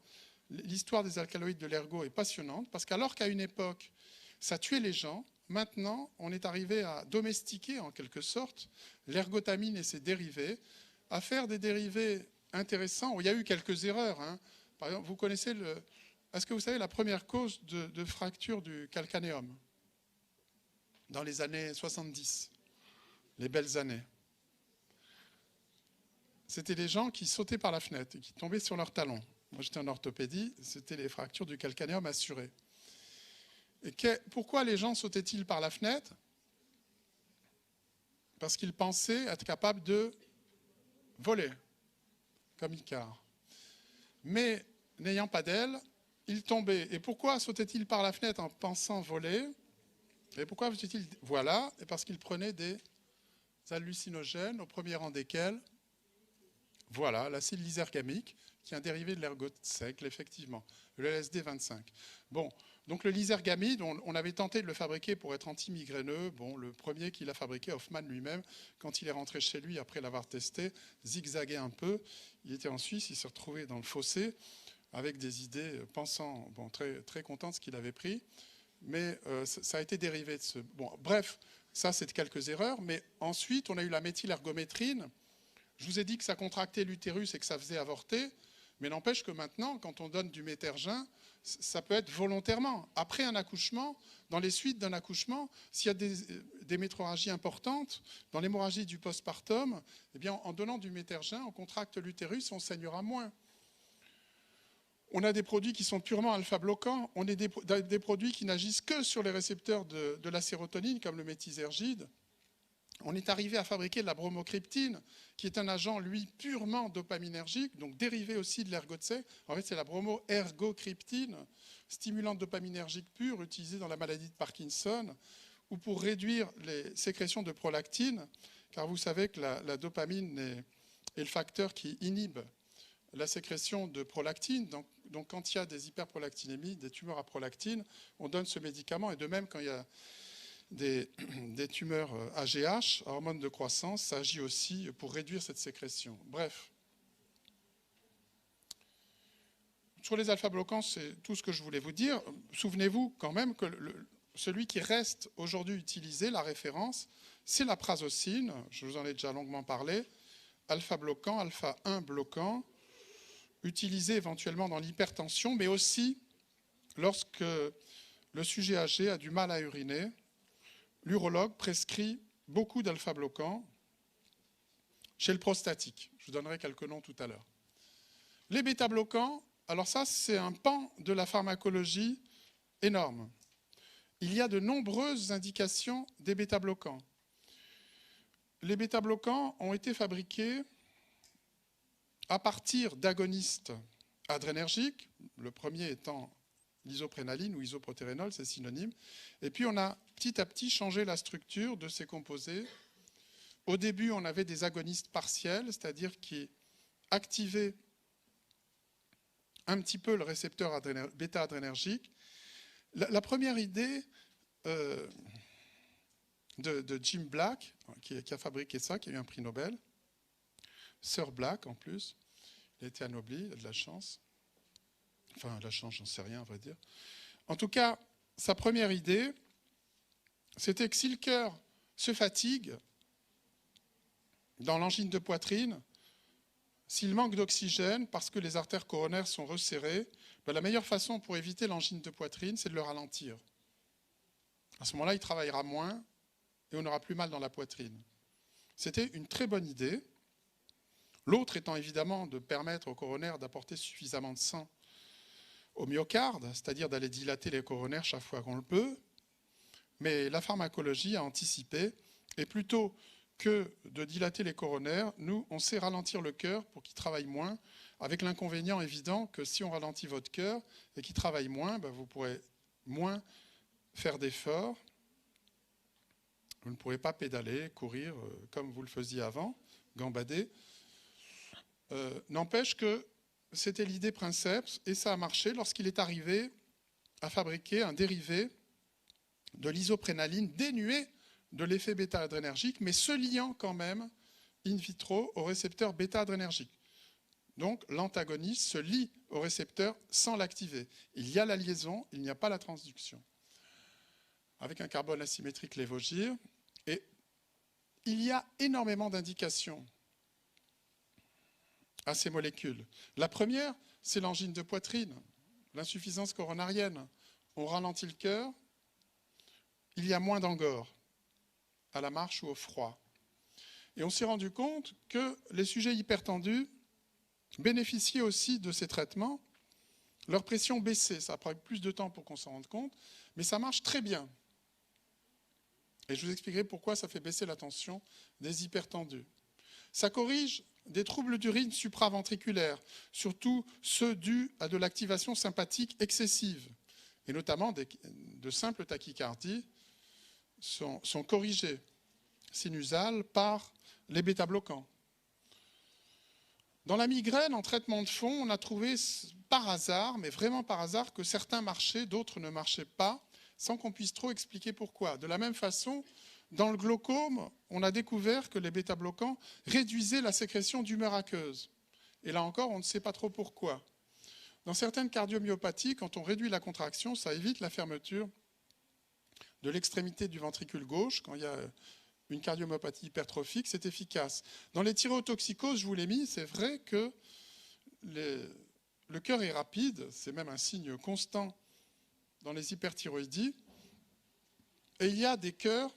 L'histoire des alcaloïdes de l'ergot est passionnante parce qu'alors qu'à une époque, ça tuait les gens, maintenant, on est arrivé à domestiquer en quelque sorte l'ergotamine et ses dérivés, à faire des dérivés intéressants. Il y a eu quelques erreurs. Hein. Par exemple, vous connaissez est-ce que vous savez la première cause de fracture du calcanéum dans les années 70, les belles années? C'était les gens qui sautaient par la fenêtre et qui tombaient sur leurs talons. Moi, j'étais en orthopédie, c'était les fractures du calcanéum assurées. Et pourquoi les gens sautaient-ils par la fenêtre? Parce qu'ils pensaient être capables de voler, comme Icare. Mais n'ayant pas d'aile, ils tombaient. Et pourquoi sautaient-ils par la fenêtre en pensant voler? Et pourquoi sautaient-ils? Voilà, et parce qu'ils prenaient des hallucinogènes, au premier rang desquels, voilà, l'acide lysergamique, qui est un dérivé de l'ergot seigle, effectivement, le LSD 25. Bon, donc le lysergamide, on avait tenté de le fabriquer pour être anti-migraineux. Bon, le premier qui l'a fabriqué, Hoffman lui-même, quand il est rentré chez lui après l'avoir testé, zigzaguait un peu. Il était en Suisse, il s'est retrouvé dans le fossé avec des idées, pensant, bon, très, très content de ce qu'il avait pris. Mais ça a été dérivé de ce... Bon, bref, ça, c'est quelques erreurs. Mais ensuite, on a eu la méthylergométrine. Je vous ai dit que ça contractait l'utérus et que ça faisait avorter. Mais n'empêche que maintenant, quand on donne du métergin, ça peut être volontairement. Après un accouchement, dans les suites d'un accouchement, s'il y a des métrorragies importantes, dans l'hémorragie du postpartum, eh bien, en donnant du métergin, on contracte l'utérus, on saignera moins. On a des produits qui sont purement alpha-bloquants. On a des produits qui n'agissent que sur les récepteurs de la sérotonine, comme le méthysergide. on est arrivé à fabriquer de la bromocryptine, qui est un agent, lui, purement dopaminergique, donc dérivé aussi de l'ergotsec. En fait, c'est la bromo-ergocryptine, stimulante dopaminergique pure, utilisée dans la maladie de Parkinson, ou pour réduire les sécrétions de prolactine, car vous savez que la dopamine est le facteur qui inhibe la sécrétion de prolactine. Donc quand il y a des hyperprolactinémies, des tumeurs à prolactine, on donne ce médicament. Et de même, quand il y a des tumeurs AGH, hormones de croissance, ça agit aussi pour réduire cette sécrétion. Bref. Sur les alpha-bloquants, c'est tout ce que je voulais vous dire. Souvenez-vous quand même que celui qui reste aujourd'hui utilisé, la référence, c'est la prazosine. Je vous en ai déjà longuement parlé. Alpha-bloquant, alpha-1 bloquant, utilisé éventuellement dans l'hypertension, mais aussi lorsque le sujet âgé a du mal à uriner. L'urologue prescrit beaucoup d'alpha-bloquants chez le prostatique. Je vous donnerai quelques noms tout à l'heure. Les bêta-bloquants, alors ça, c'est un pan de la pharmacologie énorme. Il y a de nombreuses indications des bêta-bloquants. Les bêta-bloquants ont été fabriqués à partir d'agonistes adrénergiques, le premier étant l'isoprénaline ou isoprotérénol, c'est synonyme. Et puis on a petit à petit changé la structure de ces composés. Au début, on avait des agonistes partiels, c'est-à-dire qui activaient un petit peu le récepteur bêta-adrénergique. La première idée de Jim Black, qui a fabriqué ça, qui a eu un prix Nobel, Sir Black en plus, il a été anobli, il a de la chance. Enfin, la chance, j'en sais rien, à vrai dire. En tout cas, sa première idée, c'était que si le cœur se fatigue dans l'angine de poitrine, s'il manque d'oxygène parce que les artères coronaires sont resserrées, ben la meilleure façon pour éviter l'angine de poitrine, c'est de le ralentir. À ce moment-là, il travaillera moins et on n'aura plus mal dans la poitrine. C'était une très bonne idée. L'autre étant évidemment de permettre aux coronaires d'apporter suffisamment de sang au myocarde, c'est-à-dire d'aller dilater les coronaires chaque fois qu'on le peut. Mais la pharmacologie a anticipé, et plutôt que de dilater les coronaires, nous, on sait ralentir le cœur pour qu'il travaille moins, avec l'inconvénient évident que si on ralentit votre cœur et qu'il travaille moins, ben vous pourrez moins faire d'efforts, vous ne pourrez pas pédaler, courir comme vous le faisiez avant, gambader. N'empêche que c'était l'idée princeps, et ça a marché lorsqu'il est arrivé à fabriquer un dérivé de l'isoprénaline dénué de l'effet bêta-adrénergique, mais se liant quand même in vitro au récepteur bêta-adrénergique. Donc l'antagoniste se lie au récepteur sans l'activer. Il y a la liaison, il n'y a pas la transduction. Avec un carbone asymétrique lévogir, et il y a énormément d'indications à ces molécules. La première, c'est l'angine de poitrine, l'insuffisance coronarienne. On ralentit le cœur, il y a moins d'angor à la marche ou au froid. Et on s'est rendu compte que les sujets hypertendus bénéficiaient aussi de ces traitements. Leur pression baissait, ça prend plus de temps pour qu'on s'en rende compte, mais ça marche très bien. Et je vous expliquerai pourquoi ça fait baisser la tension des hypertendus. Ça corrige des troubles d'urine supraventriculaires, surtout ceux dus à de l'activation sympathique excessive, et notamment de simples tachycardies sont corrigées sinusales par les bêta-bloquants. Dans la migraine, en traitement de fond, on a trouvé par hasard, mais vraiment par hasard, que certains marchaient, d'autres ne marchaient pas, sans qu'on puisse trop expliquer pourquoi. De la même façon, dans le glaucome, on a découvert que les bêta-bloquants réduisaient la sécrétion d'humeur aqueuse. Et là encore, on ne sait pas trop pourquoi. Dans certaines cardiomyopathies, quand on réduit la contraction, ça évite la fermeture de l'extrémité du ventricule gauche. Quand il y a une cardiomyopathie hypertrophique, c'est efficace. Dans les thyréotoxicoses, je vous l'ai mis, c'est vrai que le cœur est rapide, c'est même un signe constant dans les hyperthyroïdies. Et il y a des cœurs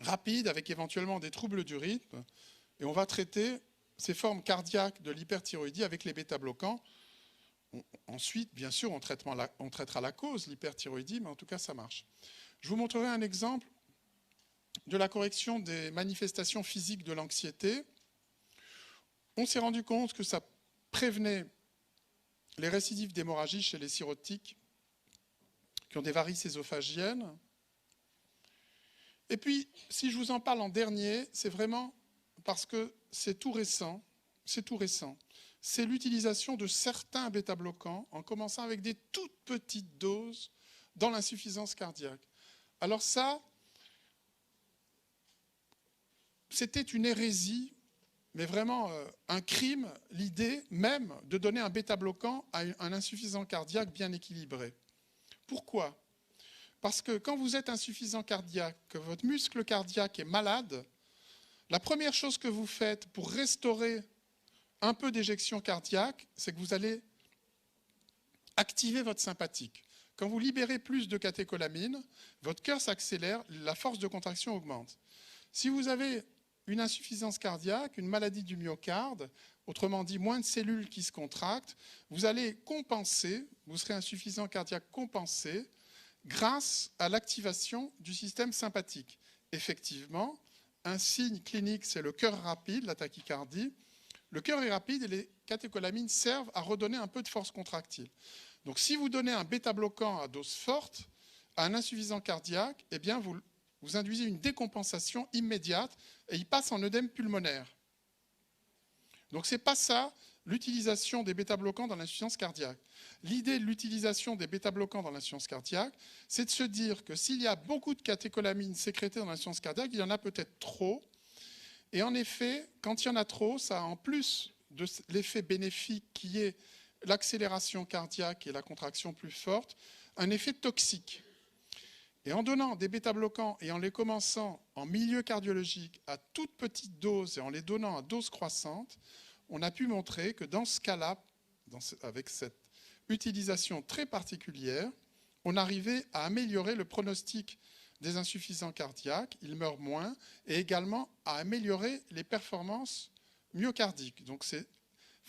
rapides avec éventuellement des troubles du rythme. Et on va traiter ces formes cardiaques de l'hyperthyroïdie avec les bêta-bloquants. Ensuite, bien sûr, on traitera la cause, l'hyperthyroïdie, mais en tout cas, ça marche. Je vous montrerai un exemple de la correction des manifestations physiques de l'anxiété, on s'est rendu compte que ça prévenait les récidives d'hémorragie chez les cirrhotiques qui ont des varices ésophagiennes. Et puis, si je vous en parle en dernier, c'est vraiment parce que c'est tout récent. C'est l'utilisation de certains bêta-bloquants, en commençant avec des toutes petites doses dans l'insuffisance cardiaque. Alors ça, c'était une hérésie, mais vraiment un crime, l'idée même de donner un bêta-bloquant à un insuffisant cardiaque bien équilibré. Pourquoi ? Parce que quand vous êtes insuffisant cardiaque, que votre muscle cardiaque est malade, la première chose que vous faites pour restaurer un peu d'éjection cardiaque, c'est que vous allez activer votre sympathique. Quand vous libérez plus de catécholamine, votre cœur s'accélère, la force de contraction augmente. Si vous avez une insuffisance cardiaque, une maladie du myocarde, autrement dit moins de cellules qui se contractent, vous allez compenser, vous serez insuffisant cardiaque compensé, grâce à l'activation du système sympathique. Effectivement, un signe clinique, c'est le cœur rapide, la tachycardie. Le cœur est rapide et les catécholamines servent à redonner un peu de force contractile. Donc si vous donnez un bêta-bloquant à dose forte à un insuffisant cardiaque, eh bien vous induisez une décompensation immédiate et il passe en œdème pulmonaire. Donc ce n'est pas ça l'utilisation des bêta-bloquants dans l'insuffisance cardiaque. L'idée de l'utilisation des bêta-bloquants dans l'insuffisance cardiaque, c'est de se dire que s'il y a beaucoup de catécholamines sécrétées dans l'insuffisance cardiaque, il y en a peut-être trop. Et en effet, quand il y en a trop, ça a en plus de l'effet bénéfique qui est l'accélération cardiaque et la contraction plus forte, un effet toxique. Et en donnant des bêta-bloquants et en les commençant en milieu cardiologique à toute petite dose et en les donnant à dose croissante, on a pu montrer que dans ce cas-là, avec cette utilisation très particulière, on arrivait à améliorer le pronostic des insuffisants cardiaques, ils meurent moins, et également à améliorer les performances myocardiques. Donc il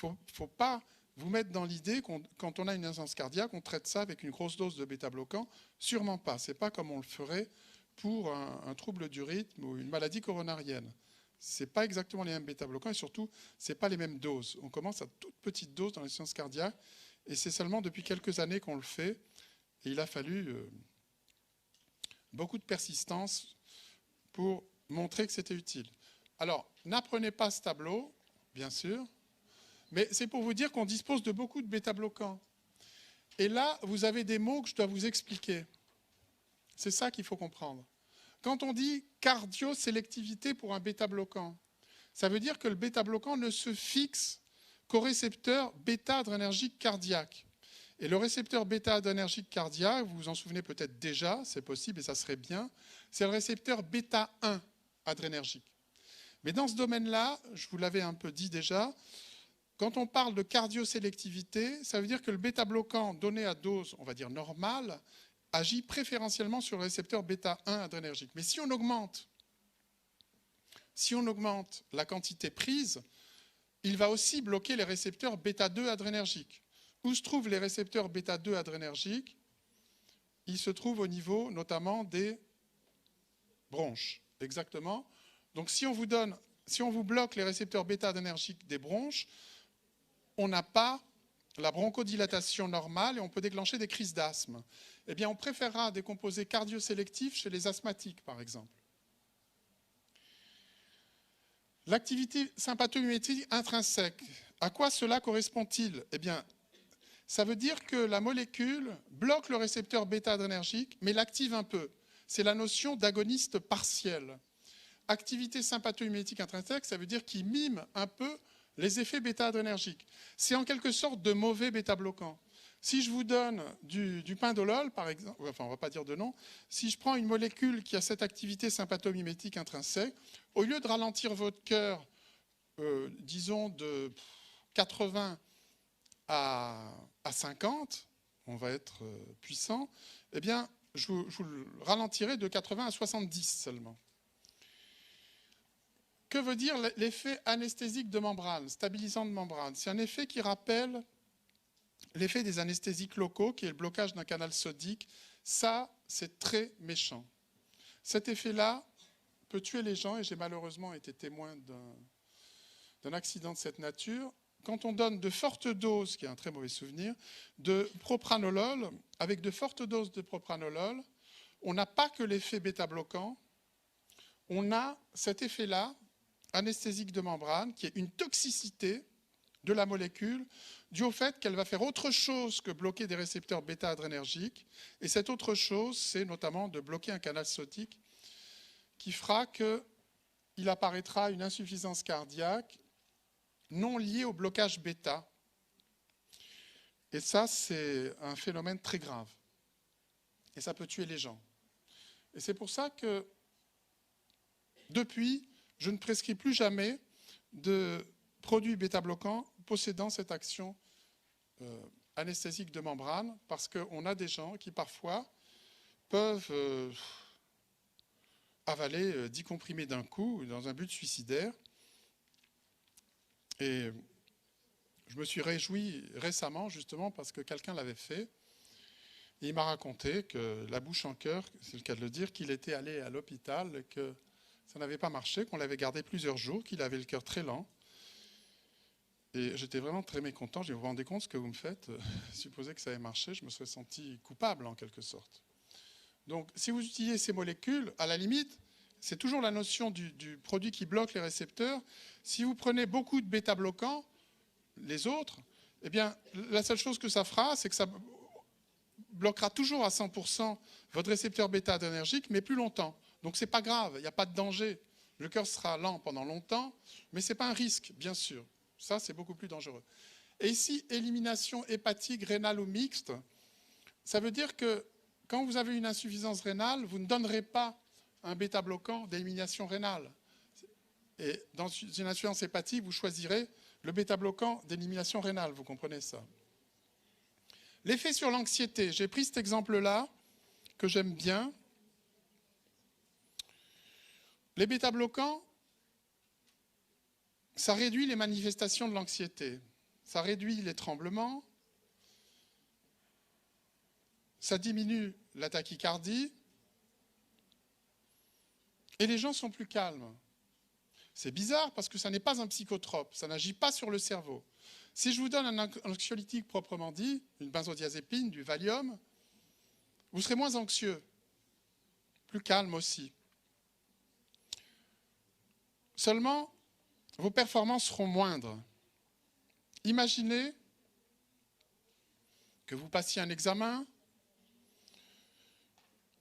ne faut pas vous mettre dans l'idée que quand on a une insuffisance cardiaque, on traite ça avec une grosse dose de bêta-bloquant. Sûrement pas. Ce n'est pas comme on le ferait pour un trouble du rythme ou une maladie coronarienne. Ce n'est pas exactement les mêmes bêta-bloquants et surtout, ce n'est pas les mêmes doses. On commence à toute petite dose dans l'insuffisance cardiaque et c'est seulement depuis quelques années qu'on le fait. Et il a fallu beaucoup de persistance pour montrer que c'était utile. Alors, n'apprenez pas ce tableau, bien sûr, mais c'est pour vous dire qu'on dispose de beaucoup de bêta-bloquants. Et là, vous avez des mots que je dois vous expliquer. C'est ça qu'il faut comprendre. Quand on dit cardiosélectivité pour un bêta-bloquant, ça veut dire que le bêta-bloquant ne se fixe qu'au récepteur bêta-adrénergique cardiaque. Et le récepteur bêta-adrénergique cardiaque, vous vous en souvenez peut-être déjà, c'est possible et ça serait bien, c'est le récepteur bêta-1 adrénergique. Mais dans ce domaine-là, je vous l'avais un peu dit déjà, quand on parle de cardiosélectivité, ça veut dire que le bêta-bloquant donné à dose, on va dire normale, agit préférentiellement sur le récepteur bêta-1 adrénergique. Mais si on augmente la quantité prise, il va aussi bloquer les récepteurs bêta-2 adrénergiques. Où se trouvent les récepteurs bêta-2 adrénergiques? Ils se trouvent au niveau notamment des bronches. Exactement. Donc si on vous bloque les récepteurs bêta-adrénergiques des bronches, on n'a pas la bronchodilatation normale et on peut déclencher des crises d'asthme. Eh bien, on préférera des composés cardiosélectifs chez les asthmatiques, par exemple. L'activité sympathomimétique intrinsèque, à quoi cela correspond-il? Eh bien, ça veut dire que la molécule bloque le récepteur bêta-adrénergique, mais l'active un peu. C'est la notion d'agoniste partiel. Activité sympathomimétique intrinsèque, ça veut dire qu'il mime un peu les effets bêta-adrénergiques. C'est en quelque sorte de mauvais bêta-bloquants. Si je vous donne du pindolol, par exemple, enfin on ne va pas dire de nom, si je prends une molécule qui a cette activité sympathomimétique intrinsèque, au lieu de ralentir votre cœur, disons de 80 à 50, on va être puissant, eh bien je vous le ralentirai de 80 à 70 seulement. Que veut dire l'effet anesthésique de membrane, stabilisant de membrane? C'est un effet qui rappelle l'effet des anesthésiques locaux, qui est le blocage d'un canal sodique. Ça, c'est très méchant. Cet effet-là peut tuer les gens, et j'ai malheureusement été témoin d'un accident de cette nature. Quand on donne de fortes doses, qui est un très mauvais souvenir, de propranolol, avec de fortes doses de propranolol, on n'a pas que l'effet bêta-bloquant, on a cet effet-là, anesthésique de membrane, qui est une toxicité de la molécule, dû au fait qu'elle va faire autre chose que bloquer des récepteurs bêta-adrénergiques. Et cette autre chose, c'est notamment de bloquer un canal sodique qui fera qu'il apparaîtra une insuffisance cardiaque non liée au blocage bêta. Et ça, c'est un phénomène très grave. Et ça peut tuer les gens. Et c'est pour ça que, depuis, je ne prescris plus jamais de produits bêta-bloquants possédant cette action anesthésique de membrane, parce qu'on a des gens qui, parfois, peuvent avaler 10 comprimés d'un coup dans un but suicidaire. Et je me suis réjoui récemment, justement, parce que quelqu'un l'avait fait. Et il m'a raconté que, la bouche en cœur, c'est le cas de le dire, qu'il était allé à l'hôpital, que ça n'avait pas marché, qu'on l'avait gardé plusieurs jours, qu'il avait le cœur très lent. Et j'étais vraiment très mécontent. Je me rendais compte ce que vous me faites. Supposez que ça avait marché, je me serais senti coupable, en quelque sorte. Donc, si vous utilisez ces molécules, à la limite, c'est toujours la notion du produit qui bloque les récepteurs. Si vous prenez beaucoup de bêta-bloquants, les autres, eh bien, la seule chose que ça fera, c'est que ça bloquera toujours à 100% votre récepteur bêta-adrénergique, mais plus longtemps. Donc, ce n'est pas grave, il n'y a pas de danger. Le cœur sera lent pendant longtemps, mais ce n'est pas un risque, bien sûr. Ça, c'est beaucoup plus dangereux. Et ici, élimination hépatique, rénale ou mixte, ça veut dire que quand vous avez une insuffisance rénale, vous ne donnerez pas un bêta-bloquant d'élimination rénale. Et dans une insuffisance hépatique, vous choisirez le bêta-bloquant d'élimination rénale, vous comprenez ça. L'effet sur l'anxiété, j'ai pris cet exemple-là, que j'aime bien. Les bêta-bloquants, ça réduit les manifestations de l'anxiété. Ça réduit les tremblements, ça diminue la tachycardie, et les gens sont plus calmes. C'est bizarre parce que ça n'est pas un psychotrope, ça n'agit pas sur le cerveau. Si je vous donne un anxiolytique proprement dit, une benzodiazépine, du Valium, vous serez moins anxieux, plus calme aussi. Seulement, vos performances seront moindres. Imaginez que vous passiez un examen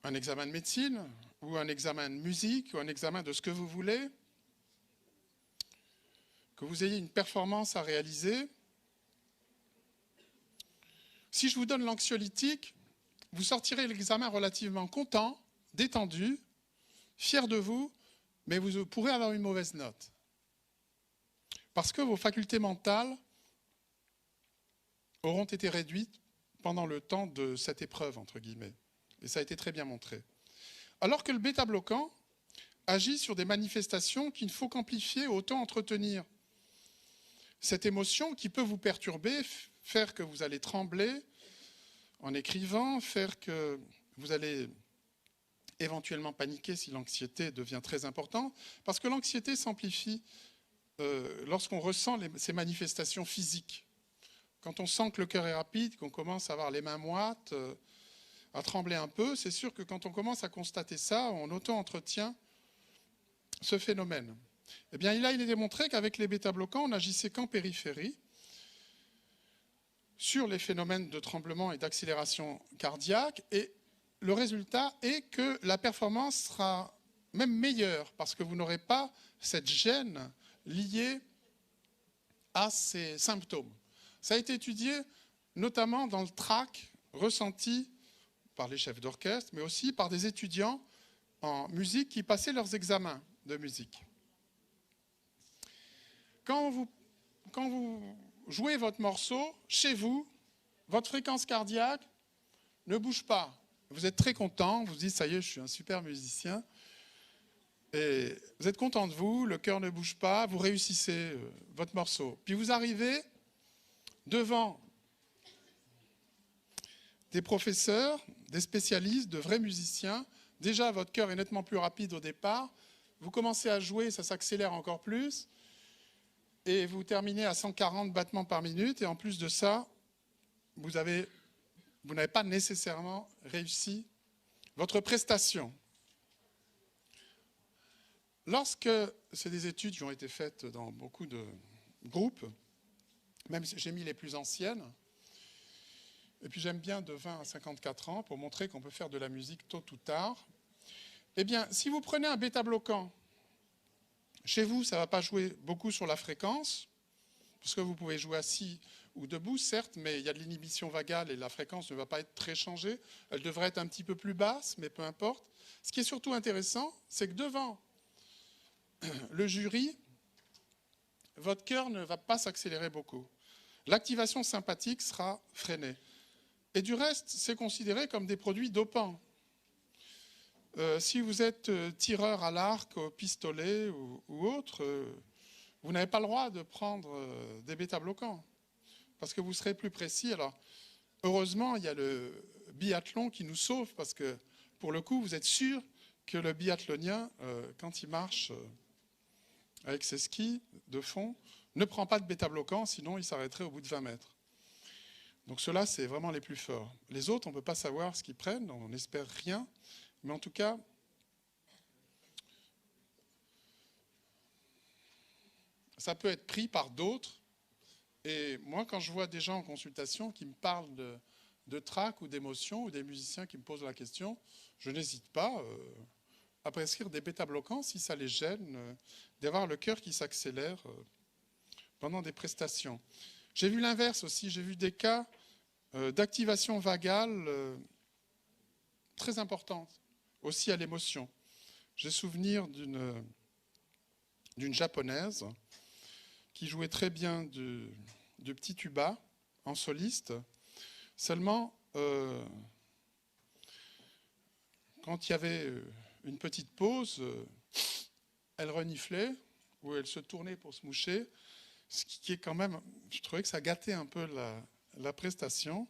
de médecine, ou un examen de musique, ou un examen de ce que vous voulez, que vous ayez une performance à réaliser. Si je vous donne l'anxiolytique, vous sortirez de l'examen relativement content, détendu, fier de vous, mais vous pourrez avoir une mauvaise note. Parce que vos facultés mentales auront été réduites pendant le temps de cette épreuve, entre guillemets. Et ça a été très bien montré. Alors que le bêta-bloquant agit sur des manifestations qu'il ne faut qu'amplifier, autant entretenir cette émotion qui peut vous perturber, faire que vous allez trembler en écrivant, faire que vous allez éventuellement paniquer si l'anxiété devient très importante, parce que l'anxiété s'amplifie lorsqu'on ressent ces manifestations physiques. Quand on sent que le cœur est rapide, qu'on commence à avoir les mains moites, à trembler un peu, c'est sûr que quand on commence à constater ça, on auto-entretient ce phénomène. Eh bien, là, il est démontré qu'avec les bêta-bloquants, on n'agissait qu'en périphérie sur les phénomènes de tremblement et d'accélération cardiaque, et le résultat est que la performance sera même meilleure, parce que vous n'aurez pas cette gêne liée à ces symptômes. Ça a été étudié notamment dans le trac ressenti par les chefs d'orchestre, mais aussi par des étudiants en musique qui passaient leurs examens de musique. Quand vous jouez votre morceau, chez vous, votre fréquence cardiaque ne bouge pas. Vous êtes très content, vous vous dites, ça y est, je suis un super musicien. Et vous êtes content de vous, le cœur ne bouge pas, vous réussissez votre morceau. Puis vous arrivez devant des professeurs, des spécialistes, de vrais musiciens. Déjà, votre cœur est nettement plus rapide au départ. vous commencez à jouer, ça s'accélère encore plus, et vous terminez à 140 battements par minute, et en plus de ça, vous n'avez pas nécessairement réussi votre prestation. Lorsque, c'est des études qui ont été faites dans beaucoup de groupes, même si j'ai mis les plus anciennes, et puis j'aime bien de 20 à 54 ans pour montrer qu'on peut faire de la musique tôt ou tard. Eh bien, si vous prenez un bêta-bloquant, chez vous, ça ne va pas jouer beaucoup sur la fréquence, parce que vous pouvez jouer assis ou debout, certes, mais il y a de l'inhibition vagale et la fréquence ne va pas être très changée. Elle devrait être un petit peu plus basse, mais peu importe. Ce qui est surtout intéressant, c'est que devant le jury, votre cœur ne va pas s'accélérer beaucoup. L'activation sympathique sera freinée. Et du reste, c'est considéré comme des produits dopants. Si vous êtes tireur à l'arc, au pistolet ou autre, vous n'avez pas le droit de prendre des bêta-bloquants parce que vous serez plus précis. Alors, heureusement, il y a le biathlon qui nous sauve parce que, pour le coup, vous êtes sûr que le biathlonien, quand il marche avec ses skis de fond, ne prend pas de bêta-bloquant, sinon il s'arrêterait au bout de 20 mètres. Donc ceux-là, c'est vraiment les plus forts. Les autres, on ne peut pas savoir ce qu'ils prennent, on n'espère rien. Mais en tout cas, ça peut être pris par d'autres. Et moi, quand je vois des gens en consultation qui me parlent de trac ou d'émotion, ou des musiciens qui me posent la question, je n'hésite pas à prescrire des bêta-bloquants si ça les gêne, d'avoir le cœur qui s'accélère pendant des prestations. J'ai vu l'inverse aussi, j'ai vu des cas d'activation vagale très importante, aussi à l'émotion. J'ai souvenir d'une japonaise qui jouait très bien du petit tuba en soliste. Seulement, quand il y avait une petite pause, elle reniflait ou elle se tournait pour se moucher, ce qui est quand même, je trouvais que ça gâtait un peu la prestation.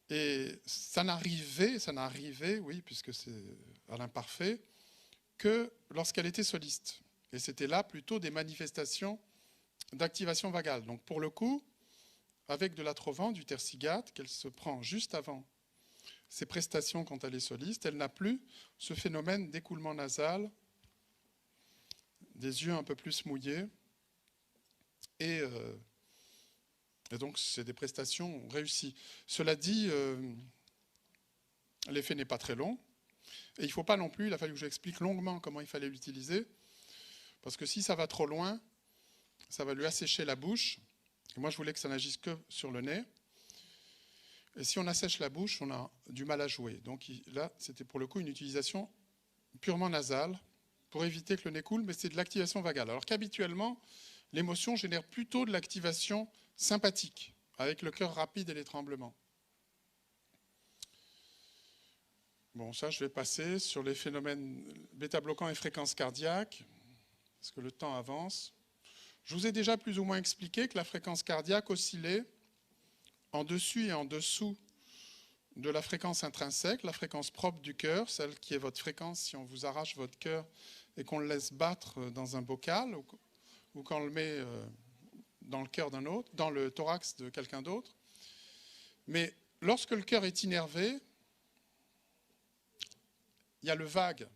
Et ça n'arrivait, oui, puisque c'est à l'imparfait, que lorsqu'elle était soliste. Et c'était là plutôt des manifestations d'activation vagale. Donc pour le coup, avec de l'atrovent, du tercigate, qu'elle se prend juste avant ses prestations quand elle est soliste, elle n'a plus ce phénomène d'écoulement nasal, des yeux un peu plus mouillés. Et donc, c'est des prestations réussies. Cela dit, l'effet n'est pas très long. Et il ne faut pas non plus, il a fallu que j'explique longuement comment il fallait l'utiliser. Parce que si ça va trop loin, ça va lui assécher la bouche. Et moi, je voulais que ça n'agisse que sur le nez. Et si on assèche la bouche, on a du mal à jouer. Donc là, c'était pour le coup une utilisation purement nasale pour éviter que le nez coule, mais c'est de l'activation vagale. Alors qu'habituellement, l'émotion génère plutôt de l'activation sympathique, avec le cœur rapide et les tremblements. Bon, ça, je vais passer sur les phénomènes bêta-bloquants et fréquences cardiaques, parce que le temps avance. Je vous ai déjà plus ou moins expliqué que la fréquence cardiaque oscillait en dessus et en dessous de la fréquence intrinsèque, la fréquence propre du cœur, celle qui est votre fréquence si on vous arrache votre cœur et qu'on le laisse battre dans un bocal ou qu'on le met dans le cœur d'un autre, dans le thorax de quelqu'un d'autre. Mais lorsque le cœur est innervé, il y a le vague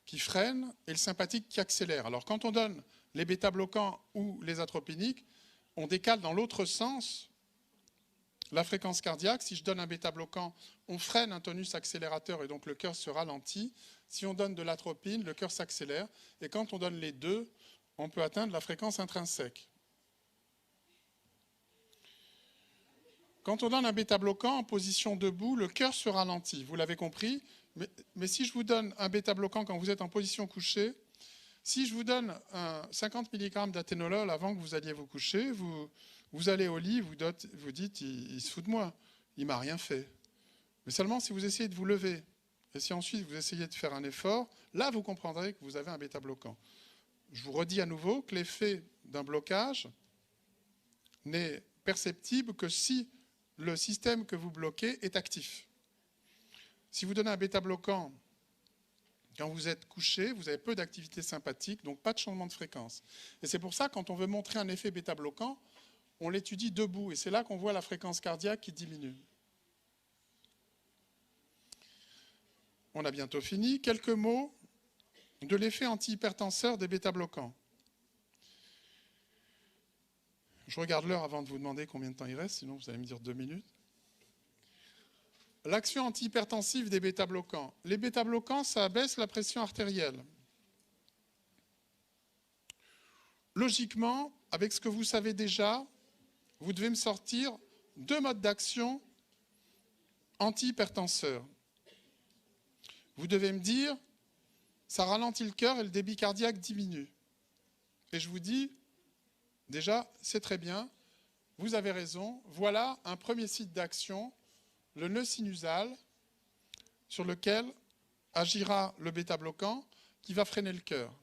qui freine et le sympathique qui accélère. Alors quand on donne les bêta-bloquants ou les atropiniques, on décale dans l'autre sens la fréquence cardiaque. Si je donne un bêta-bloquant, on freine un tonus accélérateur et donc le cœur se ralentit. Si on donne de l'atropine, le cœur s'accélère. Et quand on donne les deux, on peut atteindre la fréquence intrinsèque. Quand on donne un bêta-bloquant en position debout, le cœur se ralentit. Vous l'avez compris. Mais si je vous donne un bêta-bloquant quand vous êtes en position couchée, si je vous donne 50 mg d'athénolol avant que vous alliez vous coucher, vous allez au lit, vous dites, il se fout de moi, il ne m'a rien fait. Mais seulement si vous essayez de vous lever, et si ensuite vous essayez de faire un effort, là vous comprendrez que vous avez un bêta-bloquant. Je vous redis à nouveau que l'effet d'un blocage n'est perceptible que si le système que vous bloquez est actif. Si vous donnez un bêta-bloquant Quand vous êtes couché, vous avez peu d'activité sympathique, donc pas de changement de fréquence. Et c'est pour ça, quand on veut montrer un effet bêta-bloquant, on l'étudie debout. Et c'est là qu'on voit la fréquence cardiaque qui diminue. On a bientôt fini. Quelques mots de l'effet antihypertenseur des bêta-bloquants. Je regarde l'heure avant de vous demander combien de temps il reste, sinon vous allez me dire 2 minutes. L'action antihypertensive des bêta-bloquants. Les bêta-bloquants, ça abaisse la pression artérielle. Logiquement, avec ce que vous savez déjà, vous devez me sortir 2 modes d'action antihypertenseurs. Vous devez me dire, ça ralentit le cœur et le débit cardiaque diminue. Et je vous dis, déjà, c'est très bien, vous avez raison, voilà un premier site d'action, le nœud sinusal, sur lequel agira le bêta-bloquant qui va freiner le cœur.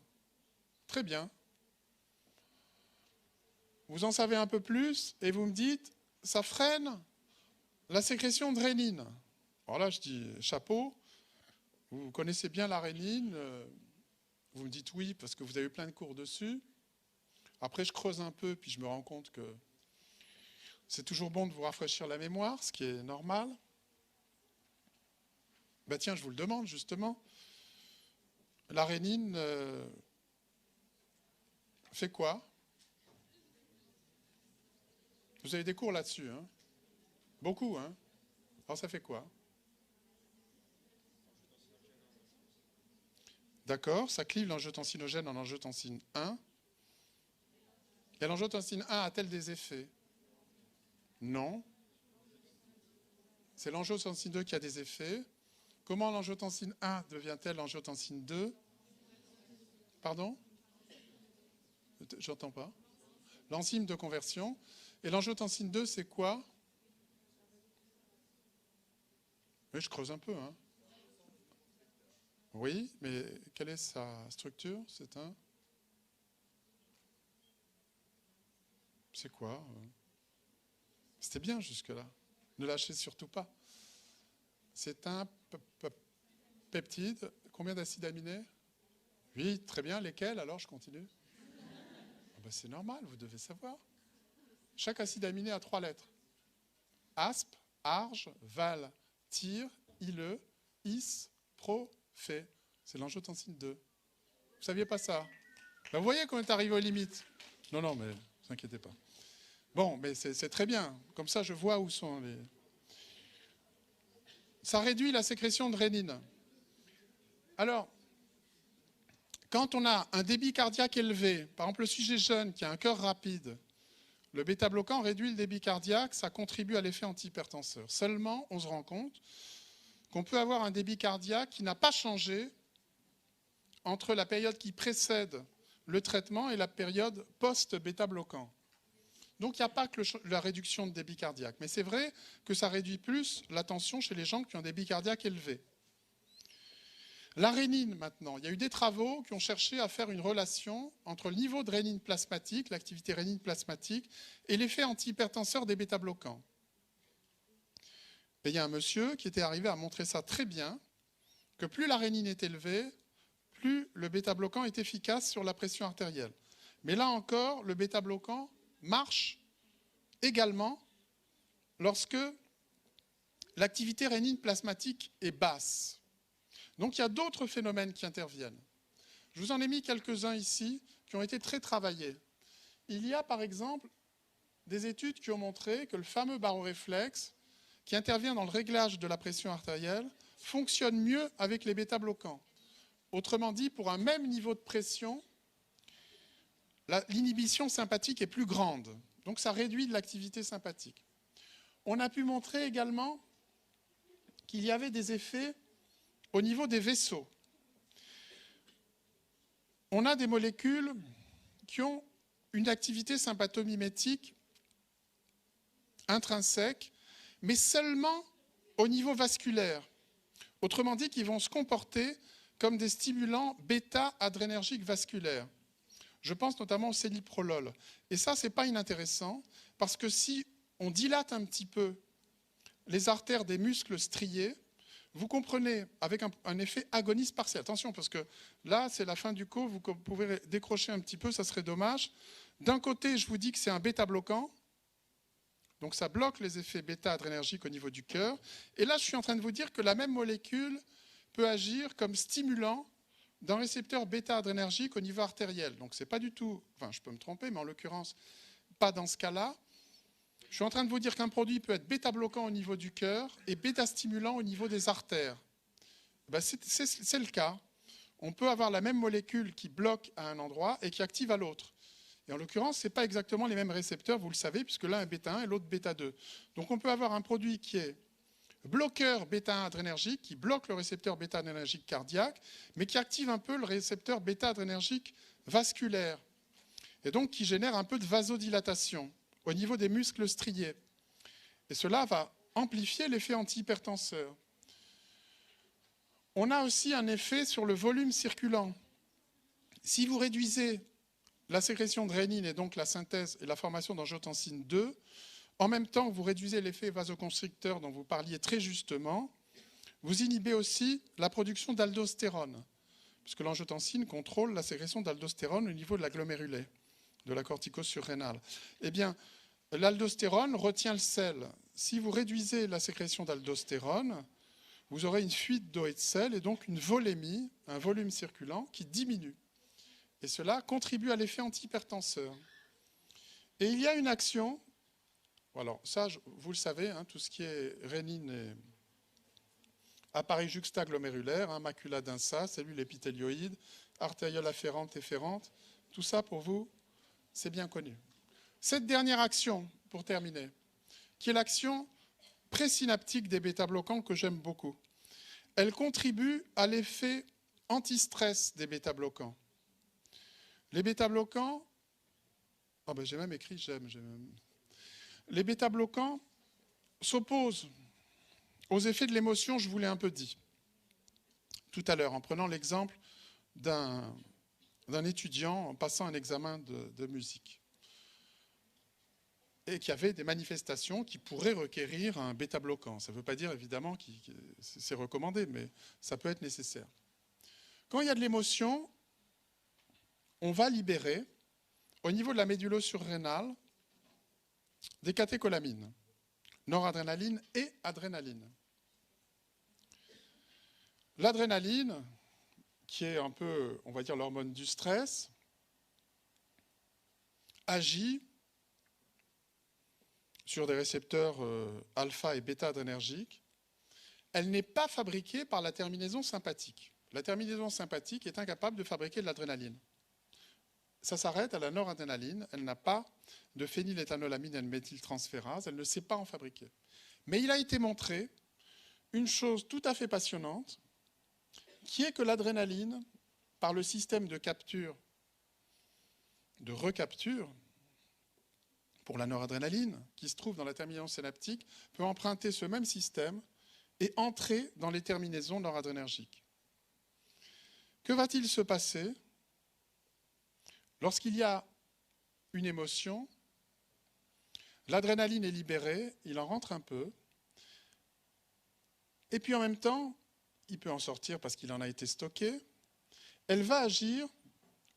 Très bien. Vous en savez un peu plus et vous me dites, ça freine la sécrétion de rénine. Alors là, je dis, chapeau, vous connaissez bien la rénine, vous me dites oui parce que vous avez eu plein de cours dessus. Après, je creuse un peu, puis je me rends compte que c'est toujours bon de vous rafraîchir la mémoire, ce qui est normal. Ben tiens, je vous le demande justement. La rénine fait quoi? Vous avez des cours là-dessus, hein? Beaucoup, hein? Alors ça fait quoi? D'accord, ça clive l'angiotensinogène en angiotensine 1. Et l'angiotensine 1 a-t-elle des effets? Non. C'est l'angiotensine 2 qui a des effets. Comment l'angiotensine 1 devient-elle l'angiotensine 2? Pardon? J'entends pas. L'enzyme de conversion. Et l'angiotensine 2, c'est quoi? Oui, je creuse un peu, hein. Oui, mais quelle est sa structure? C'est quoi? C'était bien jusque-là. Ne lâchez surtout pas. C'est un peptide. Combien d'acides aminés? 8, très bien. Lesquels? Alors, je continue. Ah ben, c'est normal, vous devez savoir. Chaque acide aminé a 3 lettres. Asp, arge, val, tire, ile, is, pro, fait. C'est l'angiotensine 2. Vous ne saviez pas ça? Ben, vous voyez qu'on est arrivé aux limites. Non, mais ne vous inquiétez pas. Bon, mais c'est très bien. Comme ça, je vois où sont les... Ça réduit la sécrétion de rénine. Alors, quand on a un débit cardiaque élevé, par exemple le sujet jeune qui a un cœur rapide, le bêta-bloquant réduit le débit cardiaque, ça contribue à l'effet antihypertenseur. Seulement, on se rend compte qu'on peut avoir un débit cardiaque qui n'a pas changé entre la période qui précède le traitement et la période post-bêta-bloquant. Donc il n'y a pas que la réduction de débit cardiaque, mais c'est vrai que ça réduit plus la tension chez les gens qui ont un débit cardiaque élevé. La rénine, maintenant. Il y a eu des travaux qui ont cherché à faire une relation entre le niveau de rénine plasmatique, l'activité rénine plasmatique, et l'effet antihypertenseur des bêta-bloquants. Et il y a un monsieur qui était arrivé à montrer ça très bien, que plus la rénine est élevée, plus le bêta-bloquant est efficace sur la pression artérielle. Mais là encore, le bêta-bloquant marche également lorsque l'activité rénine plasmatique est basse. Donc il y a d'autres phénomènes qui interviennent. Je vous en ai mis quelques-uns ici qui ont été très travaillés. Il y a par exemple des études qui ont montré que le fameux baroréflexe qui intervient dans le réglage de la pression artérielle fonctionne mieux avec les bêta-bloquants. Autrement dit, pour un même niveau de pression, l'inhibition sympathique est plus grande. Donc ça réduit de l'activité sympathique. On a pu montrer également qu'il y avait des effets au niveau des vaisseaux. On a des molécules qui ont une activité sympathomimétique intrinsèque, mais seulement au niveau vasculaire. Autrement dit, qui vont se comporter comme des stimulants bêta-adrénergiques vasculaires. Je pense notamment au céliprolol. Et ça, ce n'est pas inintéressant, parce que si on dilate un petit peu les artères des muscles striés, vous comprenez, avec un effet agoniste partiel. Attention, parce que là, c'est la fin du cours, vous pouvez décrocher un petit peu, ça serait dommage. D'un côté, je vous dis que c'est un bêta-bloquant, donc ça bloque les effets bêta-adrénergiques au niveau du cœur. Et là, je suis en train de vous dire que la même molécule peut agir comme stimulant d'un récepteur bêta-adrénergique au niveau artériel. Donc c'est pas du tout, enfin je peux me tromper, mais en l'occurrence, pas dans ce cas-là. Je suis en train de vous dire qu'un produit peut être bêta-bloquant au niveau du cœur et bêta-stimulant au niveau des artères. Ben c'est le cas. On peut avoir la même molécule qui bloque à un endroit et qui active à l'autre. Et en l'occurrence, ce n'est pas exactement les mêmes récepteurs, vous le savez, puisque l'un est bêta-1 et l'autre bêta-2. Donc on peut avoir un produit qui est bloqueur bêta-1 adrénergique, qui bloque le récepteur bêta-adrénergique cardiaque, mais qui active un peu le récepteur bêta-adrénergique vasculaire, et donc qui génère un peu de vasodilatation au niveau des muscles striés. Et cela va amplifier l'effet antihypertenseur. On a aussi un effet sur le volume circulant. Si vous réduisez la sécrétion de rénine et donc la synthèse et la formation d'angiotensine 2, en même temps que vous réduisez l'effet vasoconstricteur dont vous parliez très justement, vous inhibez aussi la production d'aldostérone, puisque l'angiotensine contrôle la sécrétion d'aldostérone au niveau de la glomérulée, de la corticose surrénale. Eh bien, l'aldostérone retient le sel. Si vous réduisez la sécrétion d'aldostérone, vous aurez une fuite d'eau et de sel et donc une volémie, un volume circulant qui diminue. Et cela contribue à l'effet antihypertenseur. Et il y a une action, alors ça, vous le savez, hein, tout ce qui est rénine et appareil juxtaglomérulaire, hein, macula densa, cellules épithélioïdes, artérioles afférentes, efférentes, tout ça pour vous, c'est bien connu. Cette dernière action, pour terminer, qui est l'action présynaptique des bêta-bloquants que j'aime beaucoup, elle contribue à l'effet anti-stress des bêta-bloquants. Les bêta-bloquants, oh ben j'ai même écrit j'aime. Les bêta-bloquants s'opposent aux effets de l'émotion, je vous l'ai un peu dit tout à l'heure, en prenant l'exemple d'un étudiant en passant un examen de musique et qui avait des manifestations qui pourraient requérir un bêta-bloquant. Ça ne veut pas dire évidemment que c'est recommandé, mais ça peut être nécessaire. Quand il y a de l'émotion, on va libérer, au niveau de la médulle surrénale, des catécholamines, noradrénaline et adrénaline. L'adrénaline, qui est un peu, on va dire, l'hormone du stress, agit sur des récepteurs alpha et bêta adrénergiques. Elle n'est pas fabriquée par la terminaison sympathique. La terminaison sympathique est incapable de fabriquer de l'adrénaline. Ça s'arrête à la noradrénaline, elle n'a pas de phényléthanolamine et de méthyltransférase, elle ne sait pas en fabriquer. Mais il a été montré une chose tout à fait passionnante, qui est que l'adrénaline, par le système de capture, de recapture, pour la noradrénaline, qui se trouve dans la terminaison synaptique, peut emprunter ce même système et entrer dans les terminaisons noradrénergiques. Que va-t-il se passer lorsqu'il y a une émotion? L'adrénaline est libérée, il en rentre un peu, et puis en même temps, il peut en sortir parce qu'il en a été stocké. Elle va agir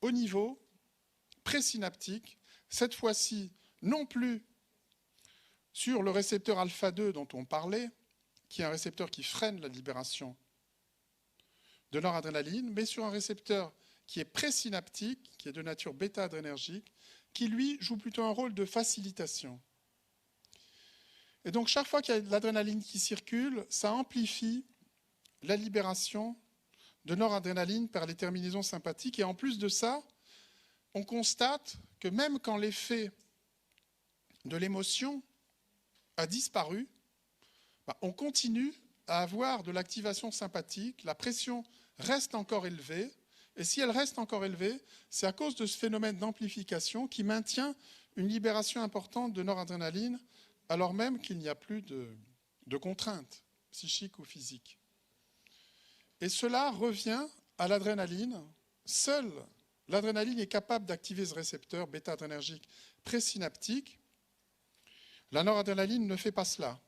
au niveau présynaptique, cette fois-ci non plus sur le récepteur alpha-2 dont on parlait, qui est un récepteur qui freine la libération de noradrénaline, mais sur un récepteur qui est présynaptique, qui est de nature bêta-adrénergique, qui lui joue plutôt un rôle de facilitation. Et donc chaque fois qu'il y a de l'adrénaline qui circule, ça amplifie la libération de noradrénaline par les terminaisons sympathiques. Et en plus de ça, on constate que même quand l'effet de l'émotion a disparu, on continue à avoir de l'activation sympathique, la pression reste encore élevée, et si elle reste encore élevée, c'est à cause de ce phénomène d'amplification qui maintient une libération importante de noradrénaline, alors même qu'il n'y a plus de contraintes psychiques ou physiques. Et cela revient à l'adrénaline. Seule l'adrénaline est capable d'activer ce récepteur bêta-adrénergique présynaptique. La noradrénaline ne fait pas cela.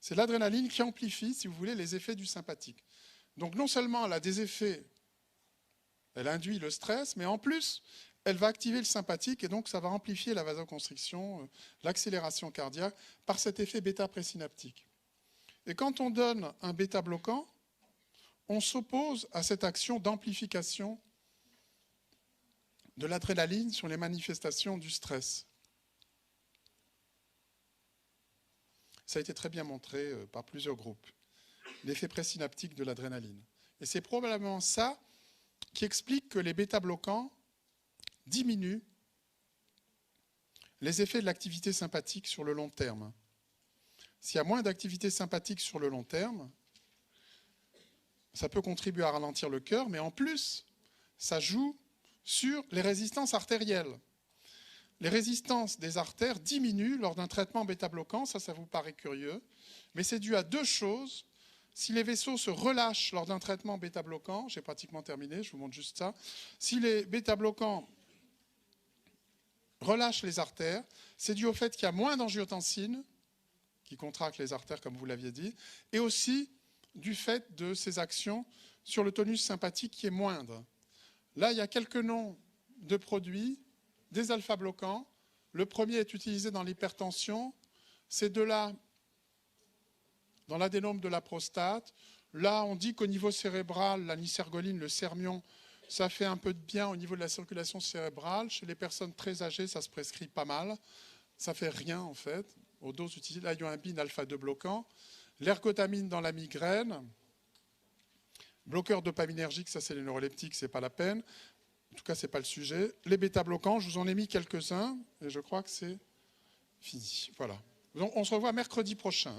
C'est l'adrénaline qui amplifie, si vous voulez, les effets du sympathique. Donc non seulement elle a des effets, elle induit le stress, mais en plus, elle va activer le sympathique et donc ça va amplifier la vasoconstriction, l'accélération cardiaque par cet effet bêta-présynaptique. Et quand on donne un bêta-bloquant, on s'oppose à cette action d'amplification de l'adrénaline sur les manifestations du stress. Ça a été très bien montré par plusieurs groupes, l'effet présynaptique de l'adrénaline. Et c'est probablement ça qui explique que les bêta-bloquants diminuent les effets de l'activité sympathique sur le long terme. S'il y a moins d'activité sympathique sur le long terme, ça peut contribuer à ralentir le cœur, mais en plus, ça joue sur les résistances artérielles. Les résistances des artères diminuent lors d'un traitement bêta-bloquant, ça vous paraît curieux, mais c'est dû à deux choses. Si les vaisseaux se relâchent lors d'un traitement bêta-bloquant, j'ai pratiquement terminé, je vous montre juste ça, si les bêta-bloquants relâchent les artères, c'est dû au fait qu'il y a moins d'angiotensine, qui contracte les artères, comme vous l'aviez dit, et aussi du fait de ces actions sur le tonus sympathique qui est moindre. Là, il y a quelques noms de produits, des alpha-bloquants. Le premier est utilisé dans l'hypertension. Ces deux-là, dans l'adénome de la prostate. Là, on dit qu'au niveau cérébral, la nisergoline, le Sermion, ça fait un peu de bien au niveau de la circulation cérébrale. Chez les personnes très âgées, ça se prescrit pas mal. Ça fait rien, en fait, aux doses utilisées. Là, il y a un bin alpha-2 bloquant. L'ergotamine dans la migraine. Bloqueur dopaminergique, ça c'est les neuroleptiques, c'est pas la peine. En tout cas, c'est pas le sujet. Les bêta-bloquants, je vous en ai mis quelques-uns et je crois que c'est fini. Voilà. Donc, on se revoit mercredi prochain.